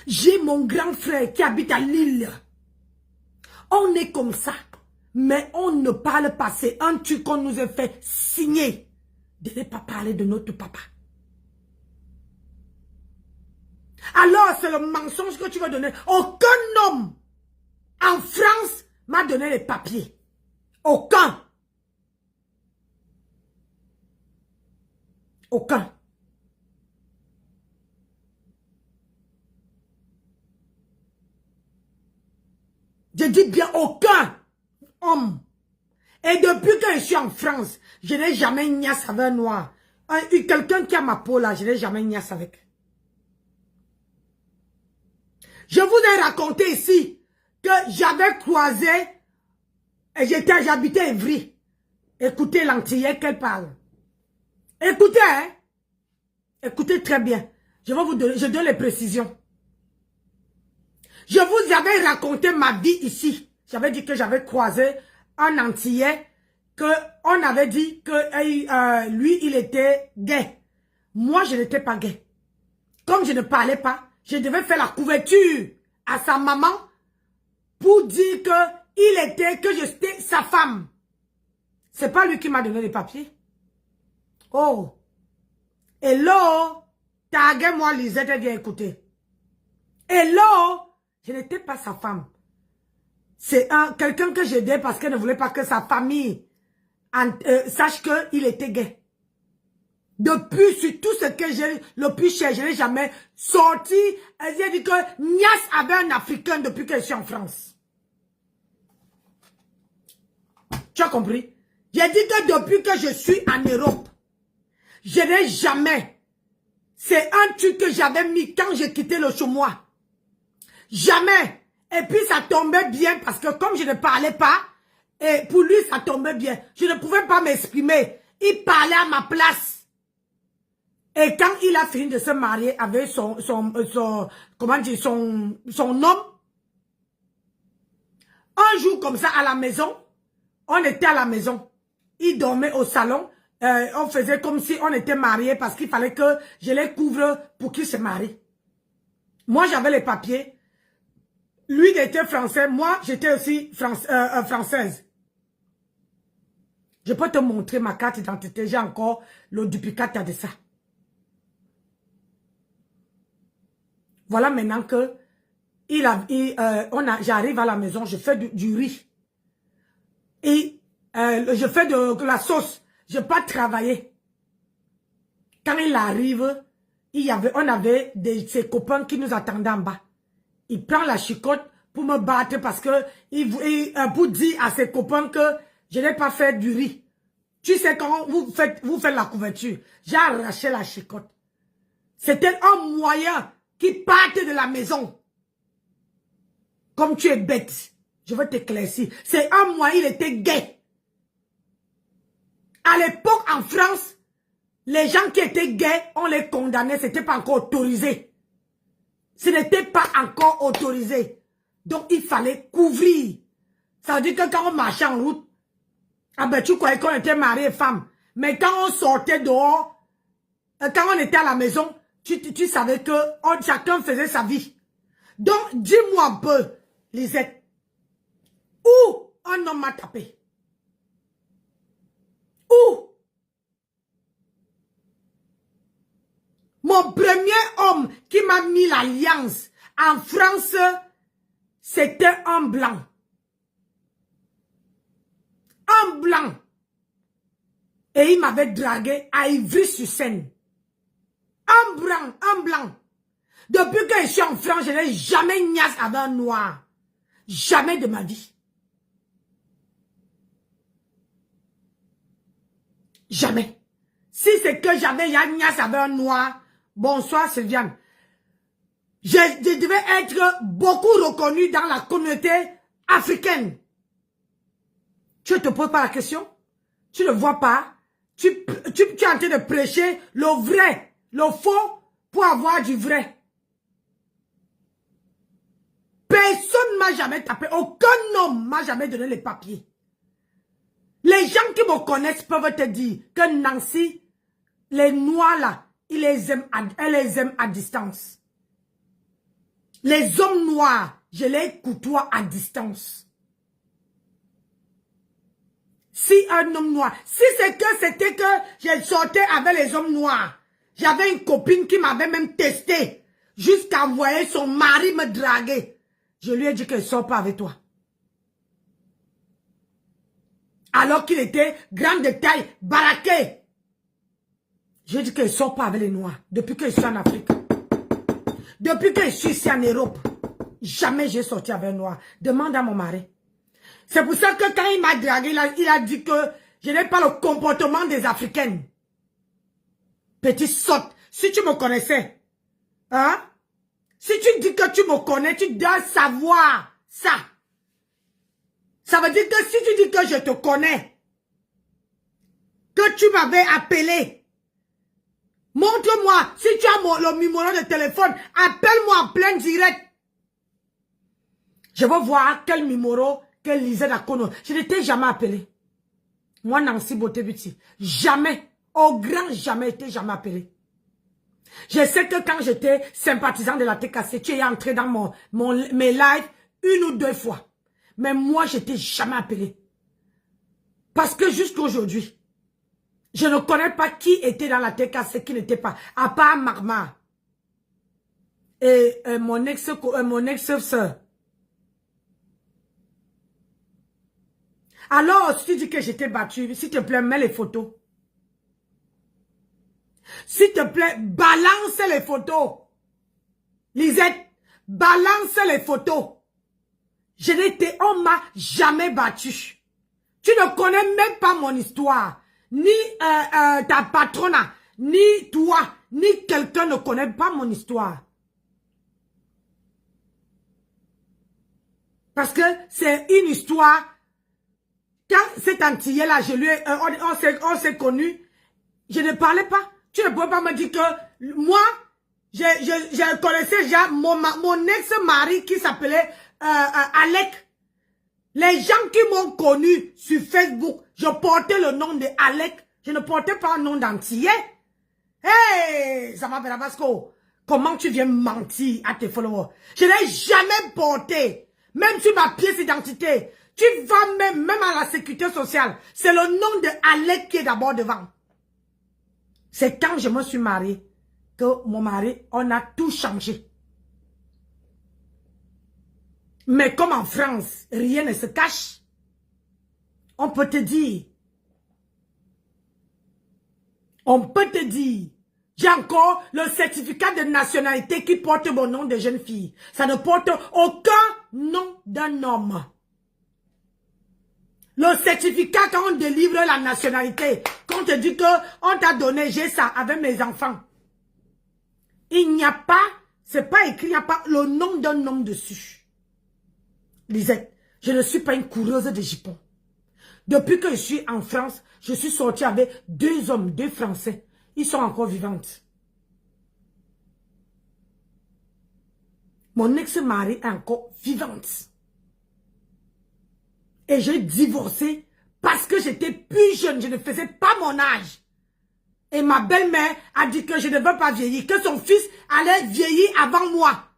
J'ai mon grand frère qui habite à Lille. On est comme ça. Mais on ne parle pas. C'est un truc qu'on nous a fait signer. De ne pas parler de notre papa. Alors, c'est le mensonge que tu vas donner. Aucun homme en France m'a donné les papiers. Aucun. Aucun. Je dis bien aucun homme. Et depuis que je suis en France, je n'ai jamais niasse avec un noir. Quelqu'un qui a ma peau là, je n'ai jamais niasse avec. Je vous ai raconté ici que j'avais croisé et j'habitais Évry. Écoutez l'antillais qu'elle parle. Écoutez, hein. Écoutez très bien. Je vais vous donner, je donne les précisions. Je vous avais raconté ma vie ici. J'avais dit que j'avais croisé un antillais, on avait dit que lui, il était gay. Moi, je n'étais pas gay. Comme je ne parlais pas, je devais faire la couverture à sa maman pour dire que j'étais sa femme. C'est pas lui qui m'a donné les papiers. Oh. Hello. Taguez-moi Lisette, viens écouter. Hello. Je n'étais pas sa femme. C'est quelqu'un que j'aidais parce qu'elle ne voulait pas que sa famille sache qu'il était gay. Depuis, sur tout ce que j'ai le plus cher, je n'ai jamais sorti. J'ai dit que Nias avait un Africain depuis que je suis en France. Tu as compris? J'ai dit que depuis que je suis en Europe, je n'ai jamais. C'est un truc que j'avais mis quand j'ai quitté le chômage. Jamais. Et puis ça tombait bien parce que comme je ne parlais pas, et pour lui ça tombait bien. Je ne pouvais pas m'exprimer. Il parlait à ma place. Et quand il a fini de se marier avec son homme, un jour comme ça à la maison, on était à la maison. Il dormait au salon. On faisait comme si on était mariés parce qu'il fallait que je les couvre pour qu'ils se marient. Moi j'avais les papiers. Lui, il était français. Moi, j'étais aussi française. Je peux te montrer ma carte d'identité. J'ai encore le duplicate de ça. Voilà maintenant que j'arrive à la maison, je fais du riz. Et je fais de la sauce. Je n'ai pas travaillé. Quand il arrive, on avait ses copains qui nous attendaient en bas. Il prend la chicotte pour me battre parce que pour dire à ses copains que je n'ai pas fait du riz. Tu sais quand vous faites la couverture, j'ai arraché la chicotte. C'était un moyen qui partait de la maison. Comme tu es bête, je veux t'éclaircir. C'est un moyen, il était gay. À l'époque, en France, les gens qui étaient gays, on les condamnait, ce n'était pas encore autorisé. Ce n'était pas encore autorisé. Donc, il fallait couvrir. Ça veut dire que quand on marchait en route, ah ben, tu croyais qu'on était mari et femme. Mais quand on sortait dehors, quand on était à la maison, tu savais que chacun faisait sa vie. Donc, dis-moi un peu, Lisette, où un homme m'a tapé? Où? Mon premier homme qui m'a mis l'alliance en France, c'était un blanc. Un blanc. Et il m'avait dragué à Ivry-sur-Seine. Un blanc. Depuis que je suis en France, je n'ai jamais niasse avec un noir. Jamais de ma vie. Jamais. Si c'est que j'avais niasse avec un noir, bonsoir Sylviane. Je devais être beaucoup reconnu dans la communauté africaine. Tu ne te poses pas la question? Tu ne vois pas? Tu es en train de prêcher le vrai, le faux pour avoir du vrai. Personne ne m'a jamais tapé. Aucun homme m'a jamais donné les papiers. Les gens qui me connaissent peuvent te dire que Nancy, les noirs là, elle les aime à distance. Les hommes noirs, je les côtoie à distance. Si un homme noir, si c'est que c'était que je sortais avec les hommes noirs, j'avais une copine qui m'avait même testé jusqu'à envoyer son mari me draguer. Je lui ai dit qu'elle ne sort pas avec toi. Alors qu'il était grand de taille, baraqué. J'ai dit qu'elle ne sort pas avec les noirs depuis que je suis en Afrique. Depuis que je suis ici en Europe, jamais j'ai sorti avec un noir. Demande à mon mari. C'est pour ça que quand il m'a dragué, il a dit que je n'ai pas le comportement des Africaines. Petite sotte, si tu me connaissais, hein? Si tu dis que tu me connais, tu dois savoir ça. Ça veut dire que si tu dis que je te connais, que tu m'avais appelé, montre-moi, si tu as le numéro de téléphone, appelle-moi en plein direct. Je veux voir quel numéro que Lisette a connu. Je ne t'ai jamais appelé. Moi, Nancy Beauté-Beauty, jamais, au grand jamais, été jamais appelé. Je sais que quand j'étais sympathisant de la TKC, tu es entré dans mes lives 1 ou 2 fois. Mais moi, je t'ai jamais appelé. Parce que jusqu'à aujourd'hui, je ne connais pas qui était dans la TKC, qui n'était pas. À part Marma. Et mon ex-sœur. Alors, si tu dis que j'étais battue, s'il te plaît, mets les photos. S'il te plaît, balance les photos. Lisette, balance les photos. On m'a jamais battu. Tu ne connais même pas mon histoire. Ni ta patrona, ni toi, ni quelqu'un ne connaît pas mon histoire. Parce que c'est une histoire. Quand cet antillais-là, on s'est connus, je ne parlais pas. Tu ne peux pas me dire que moi, je connaissais déjà mon ex-mari qui s'appelait Alec. Les gens qui m'ont connu sur Facebook, je portais le nom de Alec. Je ne portais pas un nom d'antillais. Hey, ça va faire Vasco. Comment tu viens mentir à tes followers? Je n'ai jamais porté, même sur ma pièce d'identité. Tu vas même à la sécurité sociale. C'est le nom de Alec qui est d'abord devant. C'est quand je me suis mariée que mon mari, on a tout changé. Mais comme en France, rien ne se cache, on peut te dire, j'ai encore le certificat de nationalité qui porte mon nom de jeune fille. Ça ne porte aucun nom d'un homme. Le certificat quand on délivre la nationalité, quand on te dit que on t'a donné, j'ai ça avec mes enfants. Il n'y a pas, c'est pas écrit, il n'y a pas le nom d'un homme dessus. Lisette, je ne suis pas une coureuse de jupons. Depuis que je suis en France, je suis sortie avec 2 hommes, 2 Français. Ils sont encore vivantes. Mon ex-mari est encore vivante. Et j'ai divorcé parce que j'étais plus jeune, je ne faisais pas mon âge. Et ma belle-mère a dit que je ne veux pas vieillir, que son fils allait vieillir avant moi.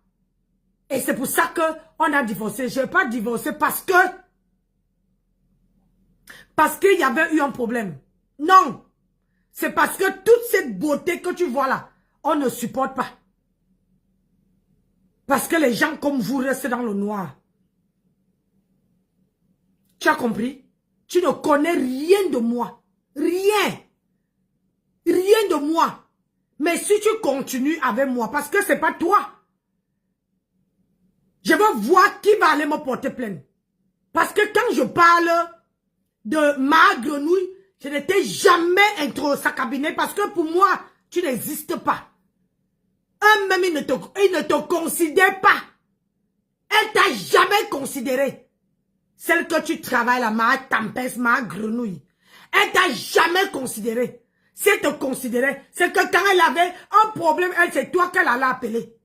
Et c'est pour ça qu'on a divorcé. Je n'ai pas divorcé parce qu'il y avait eu un problème. Non. C'est parce que toute cette beauté que tu vois là, on ne supporte pas. Parce que les gens comme vous restent dans le noir. Tu as compris? Tu ne connais rien de moi. Rien. Rien de moi. Mais si tu continues avec moi, parce que c'est pas toi. Je veux voir qui va aller me porter plainte. Parce que quand je parle de ma grenouille, je n'étais jamais intro au cabinet parce que pour moi, tu n'existes pas. Eux-mêmes, ils ne te considèrent pas. Elle t'a jamais considéré. Celle que tu travailles là, ma tempête, ma grenouille. Elle t'a jamais considéré. Si elle te considérait, c'est que quand elle avait un problème, c'est toi qu'elle allait appeler.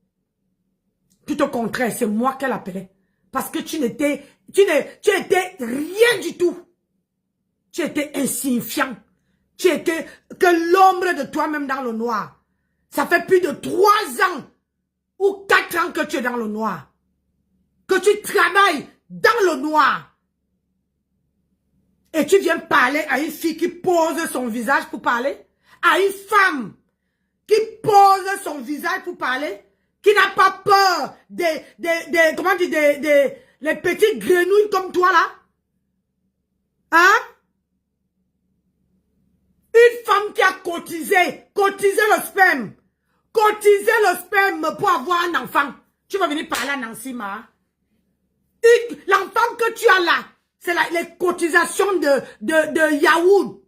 Tout au contraire, c'est moi qu'elle appelait. Parce que tu étais rien du tout. Tu étais insignifiant. Tu étais que l'ombre de toi-même dans le noir. Ça fait plus de 3 ans ou 4 ans que tu es dans le noir. Que tu travailles dans le noir. Et tu viens parler à une fille qui pose son visage pour parler. À une femme qui pose son visage pour parler. Qui n'a pas peur des les petites grenouilles comme toi là. Hein? Une femme qui a cotisé le sperme. Cotisé le sperme pour avoir un enfant. Tu vas venir parler à Nancy Ma. L'enfant que tu as là, c'est les cotisations de Yaoud.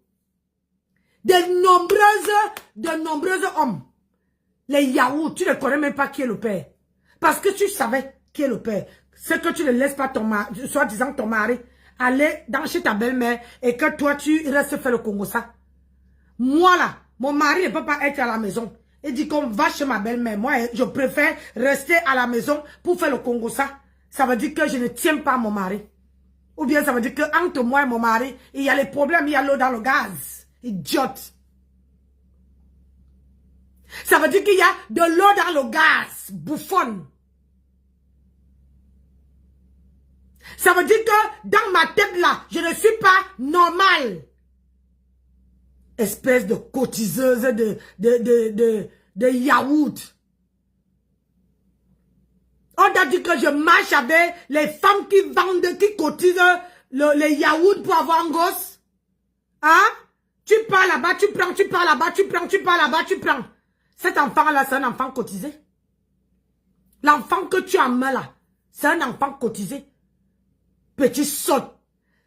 De nombreux hommes. Les Yaoud, tu ne connais même pas qui est le père. Parce que tu savais qui est le père. C'est que tu ne laisses pas ton mari, soi-disant ton mari, aller dans chez ta belle-mère et que toi tu restes faire le Congo ça. Moi là, mon mari ne peut pas être à la maison. Il dit qu'on va chez ma belle-mère. Moi, je préfère rester à la maison pour faire le Congo ça. Ça veut dire que je ne tiens pas mon mari. Ou bien ça veut dire que entre moi et mon mari, il y a les problèmes, il y a l'eau dans le gaz. Idiote. Ça veut dire qu'il y a de l'eau dans le gaz. Bouffonne. Ça veut dire que dans ma tête là, je ne suis pas normale. Espèce de cotiseuse de yaourt. On a dit que je marche avec les femmes qui vendent, qui cotisent les yaourts pour avoir un gosse. Hein? Tu pars là-bas, tu prends, tu pars là-bas, tu prends, tu pars là-bas, tu prends. Cet enfant-là, c'est un enfant cotisé. L'enfant que tu as main là, c'est un enfant cotisé. Petit sot.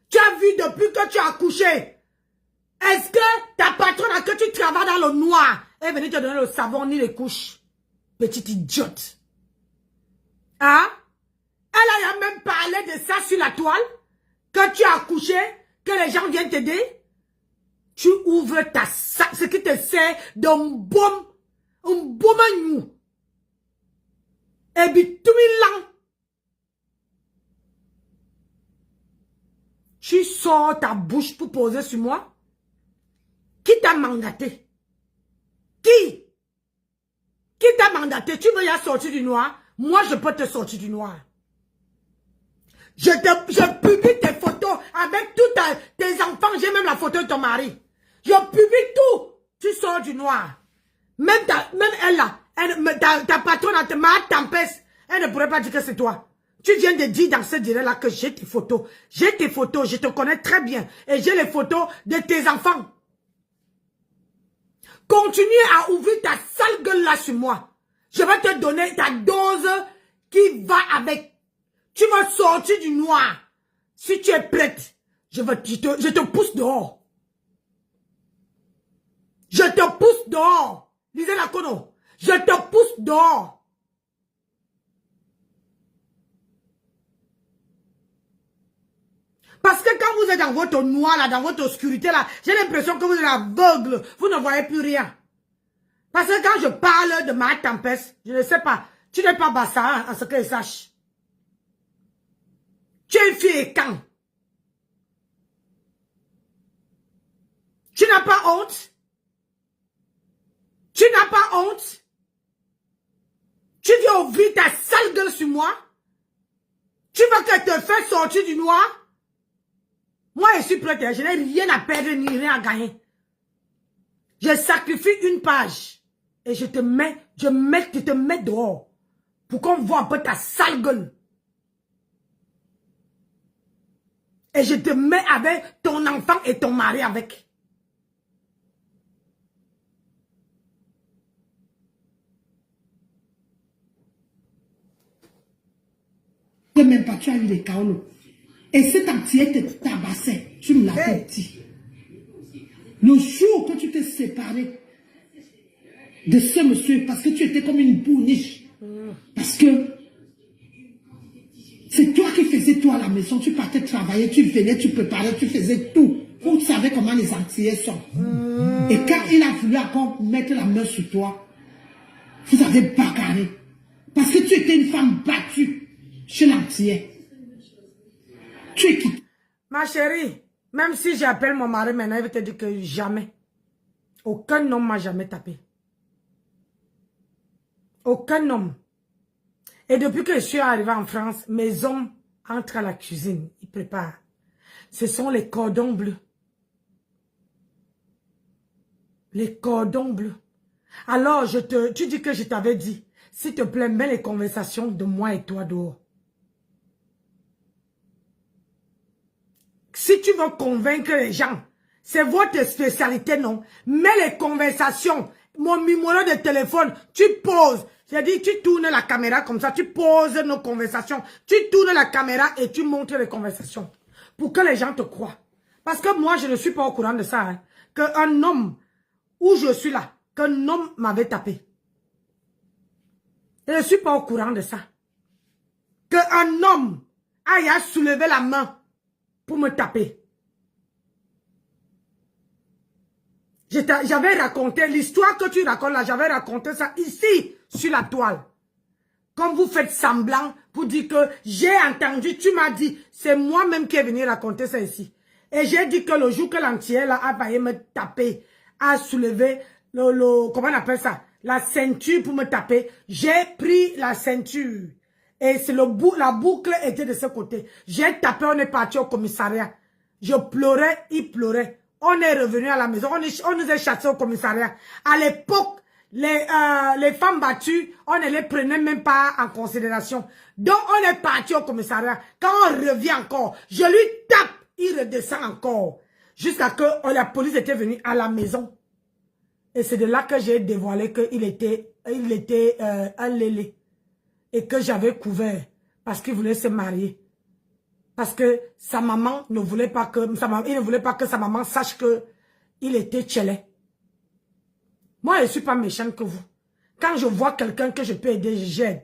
Tu as vu depuis que tu as accouché. Est-ce que ta patronne, que tu travailles dans le noir, est venue te donner le savon ni les couches? Petite idiote. Hein? Elle a même parlé de ça sur la toile. Que tu as accouché, que les gens viennent t'aider. Tu ouvres ta sac, ce qui te sert d'un baume. Un baume à nous. Et puis tout le temps. Tu sors ta bouche pour poser sur moi. Qui t'a mandaté? Qui? Qui t'a mandaté? Tu veux y sortir du noir? Moi, je peux te sortir du noir. Je publie tes photos avec tous tes enfants. J'ai même la photo de ton mari. Je publie tout. Tu sors du noir. Même elle là, ta patronne, ma tempête, elle ne pourrait pas dire que c'est toi. Tu viens de dire dans ce direct-là que j'ai tes photos. J'ai tes photos, je te connais très bien. Et j'ai les photos de tes enfants. Continue à ouvrir ta sale gueule là sur moi. Je vais te donner ta dose qui va avec. Tu vas sortir du noir. Si tu es prête, je te pousse dehors. Je te pousse dehors. Lisez la cono. Je te pousse dehors. Parce que quand vous êtes dans votre noir, là, dans votre obscurité, là, j'ai l'impression que vous êtes aveugle. Vous ne voyez plus rien. Parce que quand je parle de ma tempête, je ne sais pas. Tu n'es pas bassa, à ce que je sache. Tu es une fille et quand? Tu n'as pas honte? Tu n'as pas honte? Tu viens ouvrir ta sale gueule sur moi? Tu veux que je te fasse sortir du noir? Moi, je suis prête, je n'ai rien à perdre ni rien à gagner. Je sacrifie une page et je te mets dehors pour qu'on voit un peu ta sale gueule. Et je te mets avec ton enfant et ton mari avec. Même pas, tu as eu les chaos. Et cet entier te tabassait, tu me l'avais dit. Le jour que tu t'es séparé de ce monsieur, parce que tu étais comme une bourniche, parce que c'est toi qui faisais tout à la maison, tu partais travailler, tu venais, tu préparais, tu faisais tout. Vous savez comment les Antillais sont. Et quand il a voulu encore mettre la main sur toi, vous avez bagarré. Parce que tu étais une femme battue chez l'Antillais. Tu es qui? Ma chérie, même si j'appelle mon mari maintenant, il va te dire que jamais. Aucun homme m'a jamais tapé. Aucun homme. Et depuis que je suis arrivée en France, mes hommes entrent à la cuisine. Ils préparent. Ce sont les cordons bleus. Les cordons bleus. Alors, tu dis que je t'avais dit, s'il te plaît, mets les conversations de moi et toi dehors. Si tu veux convaincre les gens, c'est votre spécialité, non? Mets les conversations. Mon numéro de téléphone, tu poses. J'ai dit, tu tournes la caméra comme ça, tu poses nos conversations. Tu tournes la caméra et tu montres les conversations. Pour que les gens te croient. Parce que moi, je ne suis pas au courant de ça. Hein, qu'un homme, où je suis là, qu'un homme m'avait tapé. Je ne suis pas au courant de ça. Qu'un homme aille à soulever la main pour me taper. J'avais raconté, l'histoire que tu racontes là, j'avais raconté ça ici, sur la toile. Comme vous faites semblant pour dire que j'ai entendu, tu m'as dit, c'est moi-même qui est venu raconter ça ici. Et j'ai dit que le jour que l'entier là a failli me taper, a soulevé comment on appelle ça, la ceinture pour me taper, j'ai pris la ceinture. Et c'est la boucle était de ce côté. J'ai tapé, on est parti au commissariat. Je pleurais, il pleurait. On est revenu à la maison, on nous a chassés au commissariat. À l'époque, les femmes battues, on ne les prenait même pas en considération. Donc on est parti au commissariat. Quand on revient encore, je lui tape, il redescend encore. Jusqu'à que la police était venue à la maison. Et c'est de là que j'ai dévoilé qu'il était un lélé. Et que j'avais couvert parce qu'il voulait se marier. Parce que sa maman ne voulait pas que il ne voulait pas que sa maman sache que il était tchélé. Moi, je ne suis pas méchante que vous. Quand je vois quelqu'un que je peux aider, j'aide.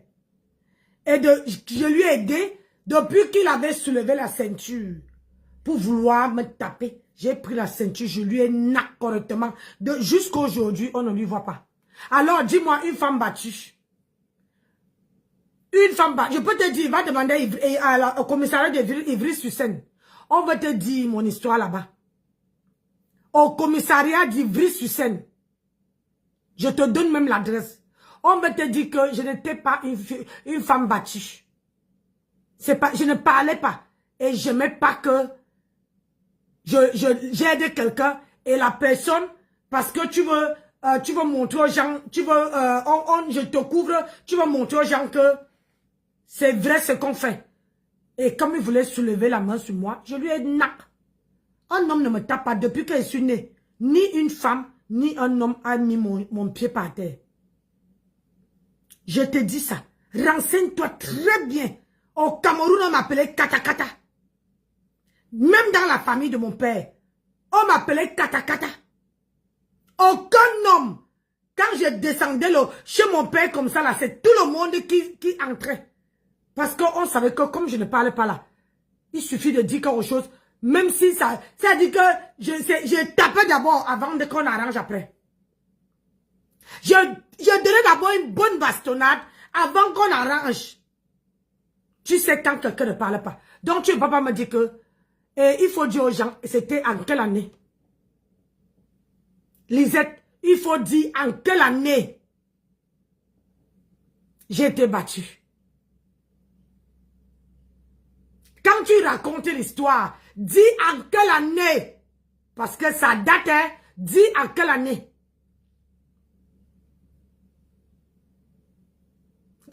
Et je lui ai aidé depuis qu'il avait soulevé la ceinture pour vouloir me taper. J'ai pris la ceinture, je lui ai nappé correctement. Jusqu'à aujourd'hui, on ne lui voit pas. Alors, dis-moi, une femme battue. Une femme battue. Je peux te dire, va demander au commissariat d'Ivry-sur-Seine. On va te dire mon histoire là-bas. Au commissariat d'Ivry-sur-Seine. Je te donne même l'adresse. On va te dire que je n'étais pas une femme battue. Je ne parlais pas. Et je n'aimais pas que j'ai aidé quelqu'un et la personne, parce que tu veux montrer aux gens, je te couvre, tu veux montrer aux gens que c'est vrai ce qu'on fait. Et comme il voulait soulever la main sur moi, je lui ai dit, nac. Un homme ne me tape pas depuis que je suis née. Ni une femme, ni un homme a mis mon pied par terre. Je te dis ça. Renseigne-toi très bien. Au Cameroun, on m'appelait Kata Kata. Même dans la famille de mon père, on m'appelait Kata Kata. Aucun homme. Quand je descendais chez mon père comme ça, là, c'est tout le monde qui entrait. Parce qu'on savait que comme je ne parlais pas là, il suffit de dire quelque chose. Même si ça dit que je tapais d'abord avant qu'on arrange après. Je donnais d'abord une bonne bastonnade avant qu'on arrange. Tu sais quand quelqu'un ne parle pas. Donc tu ne peux pas me dire que il faut dire aux gens, c'était en quelle année? Lisette, il faut dire en quelle année j'ai été battue. Quand tu racontes l'histoire, dis en quelle année. Parce que ça date, hein. Dis en quelle année.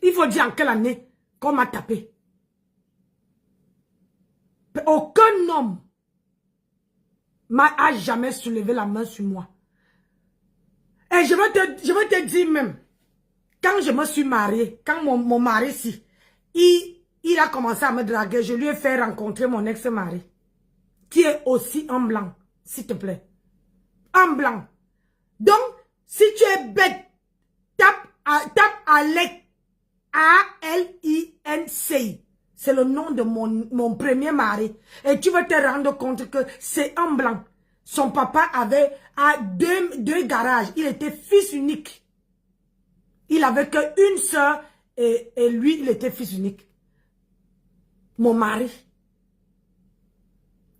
Il faut dire en quelle année qu'on m'a tapé. Aucun homme a jamais soulevé la main sur moi. Et je vais te dire même, quand je me suis mariée, quand mon mari, si, il a commencé à me draguer, je lui ai fait rencontrer mon ex-mari, qui est aussi un blanc, s'il te plaît. Un blanc. Donc, si tu es bête, tape Alec, A-L-I-N-C. C'est le nom de mon premier mari. Et tu vas te rendre compte que c'est un blanc. Son papa avait deux garages. Il était fils unique. Il avait qu'une soeur et lui, il était fils unique. Mon mari.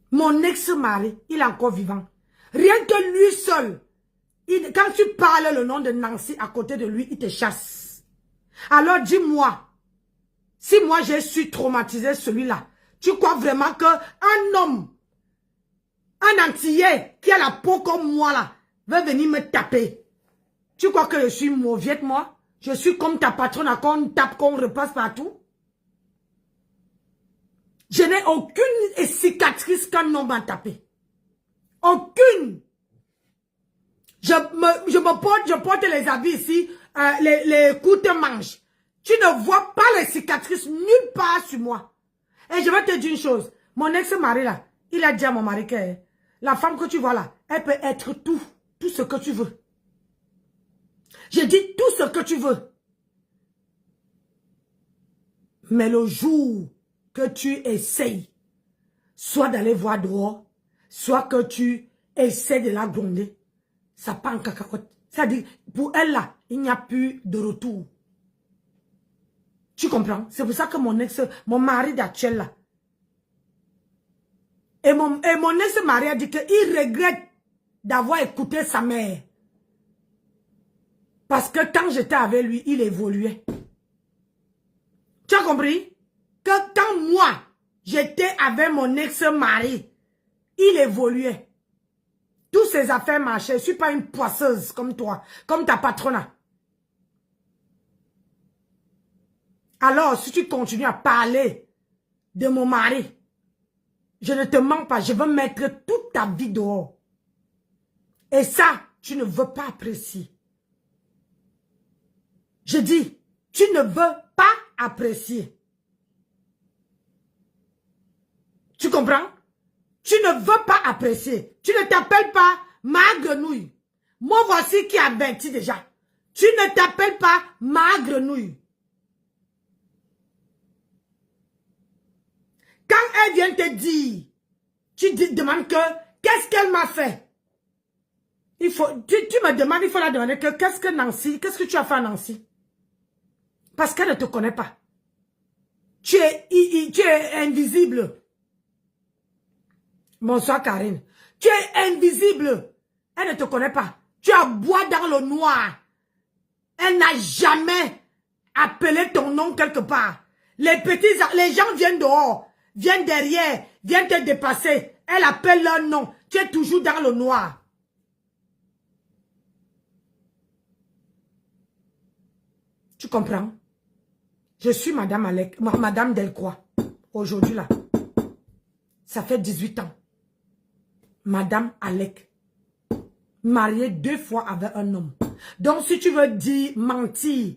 Mon ex-mari, il est encore vivant. Rien que lui seul. Quand tu parles le nom de Nancy à côté de lui, il te chasse. Alors dis-moi, si moi j'ai su traumatiser celui-là, tu crois vraiment qu'un homme, un Antillais qui a la peau comme moi là, va venir me taper? Tu crois que je suis mauvaise moi? Je suis comme ta patronne à qu'on tape, qu'on repasse partout? Je n'ai aucune cicatrice qu'un homme m'a tapé. Aucune. Je porte les habits ici, les courtes-manches. Tu ne vois pas les cicatrices nulle part sur moi. Et je vais te dire une chose. Mon ex-mari là, il a dit à mon mari que la femme que tu vois là, elle peut être tout ce que tu veux. Je dis tout ce que tu veux. Mais le jour que tu essayes, soit d'aller voir dehors, soit que tu essaies de la gronder, ça part en cacahuète. C'est-à-dire, pour elle là, il n'y a plus de retour. Tu comprends? C'est pour ça que mon mari d'actuel là, et mon ex-mari a dit qu'il regrette d'avoir écouté sa mère. Parce que quand j'étais avec lui, il évoluait. Tu as compris? Que quand moi, j'étais avec mon ex-mari, il évoluait. Toutes ses affaires marchaient. Je ne suis pas une poisseuse comme toi, comme ta patronne. Alors, si tu continues à parler de mon mari, je ne te mens pas, je veux mettre toute ta vie dehors. Et ça, tu ne veux pas apprécier. Je dis, tu ne veux pas apprécier. Tu comprends? Tu ne veux pas apprécier. Tu ne t'appelles pas ma grenouille. Moi, voici qui avertit déjà. Tu ne t'appelles pas ma grenouille. Quand elle vient te dire, tu te demandes que, qu'est-ce qu'elle m'a fait? Tu me demandes, il faut la demander que, qu'est-ce que tu as fait à Nancy? Parce qu'elle ne te connaît pas. Tu es invisible. Bonsoir Karine. Tu es invisible. Elle ne te connaît pas. Tu aboies dans le noir. Elle n'a jamais appelé ton nom quelque part. Les gens viennent dehors, viennent derrière, viennent te dépasser. Elle appelle leur nom. Tu es toujours dans le noir. Tu comprends? Je suis Madame Alec, Madame Delcroix. aujourd'hui là, ça fait 18 ans. Madame Alec, mariée 2 fois avec un homme. Donc, si tu veux dire mentir,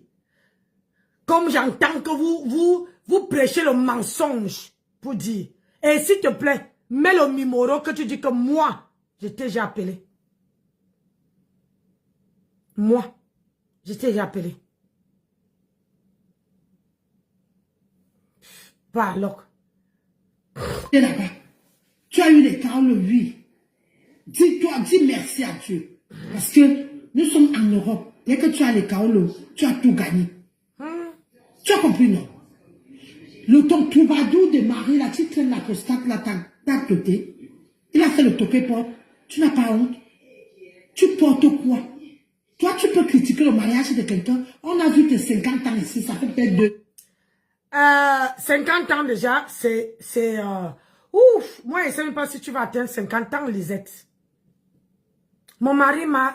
comme j'entends que vous prêchez le mensonge pour dire, et s'il te plaît, mets le numéro que tu dis que moi, je t'ai déjà appelé. Moi, je t'ai déjà appelé. Pas alors. Et là-bas, tu as eu les Kaolo, oui. Dis-toi, dis merci à Dieu. Parce que nous sommes en Europe. Dès que tu as les Kaolo, tu as tout gagné. Tu as compris, non? Le ton Toubadou de Marie, là, tu traînes la prostate, là, t'as côté. Il a fait le topé pop. Tu n'as pas honte. Tu portes quoi? Toi, tu peux critiquer le mariage de quelqu'un. On a vu tes 50 ans ici, ça fait peut-être 2. 50 ans déjà, c'est ouf, moi je ne sais même pas si tu vas atteindre 50 ans, Lisette. Mon mari m'a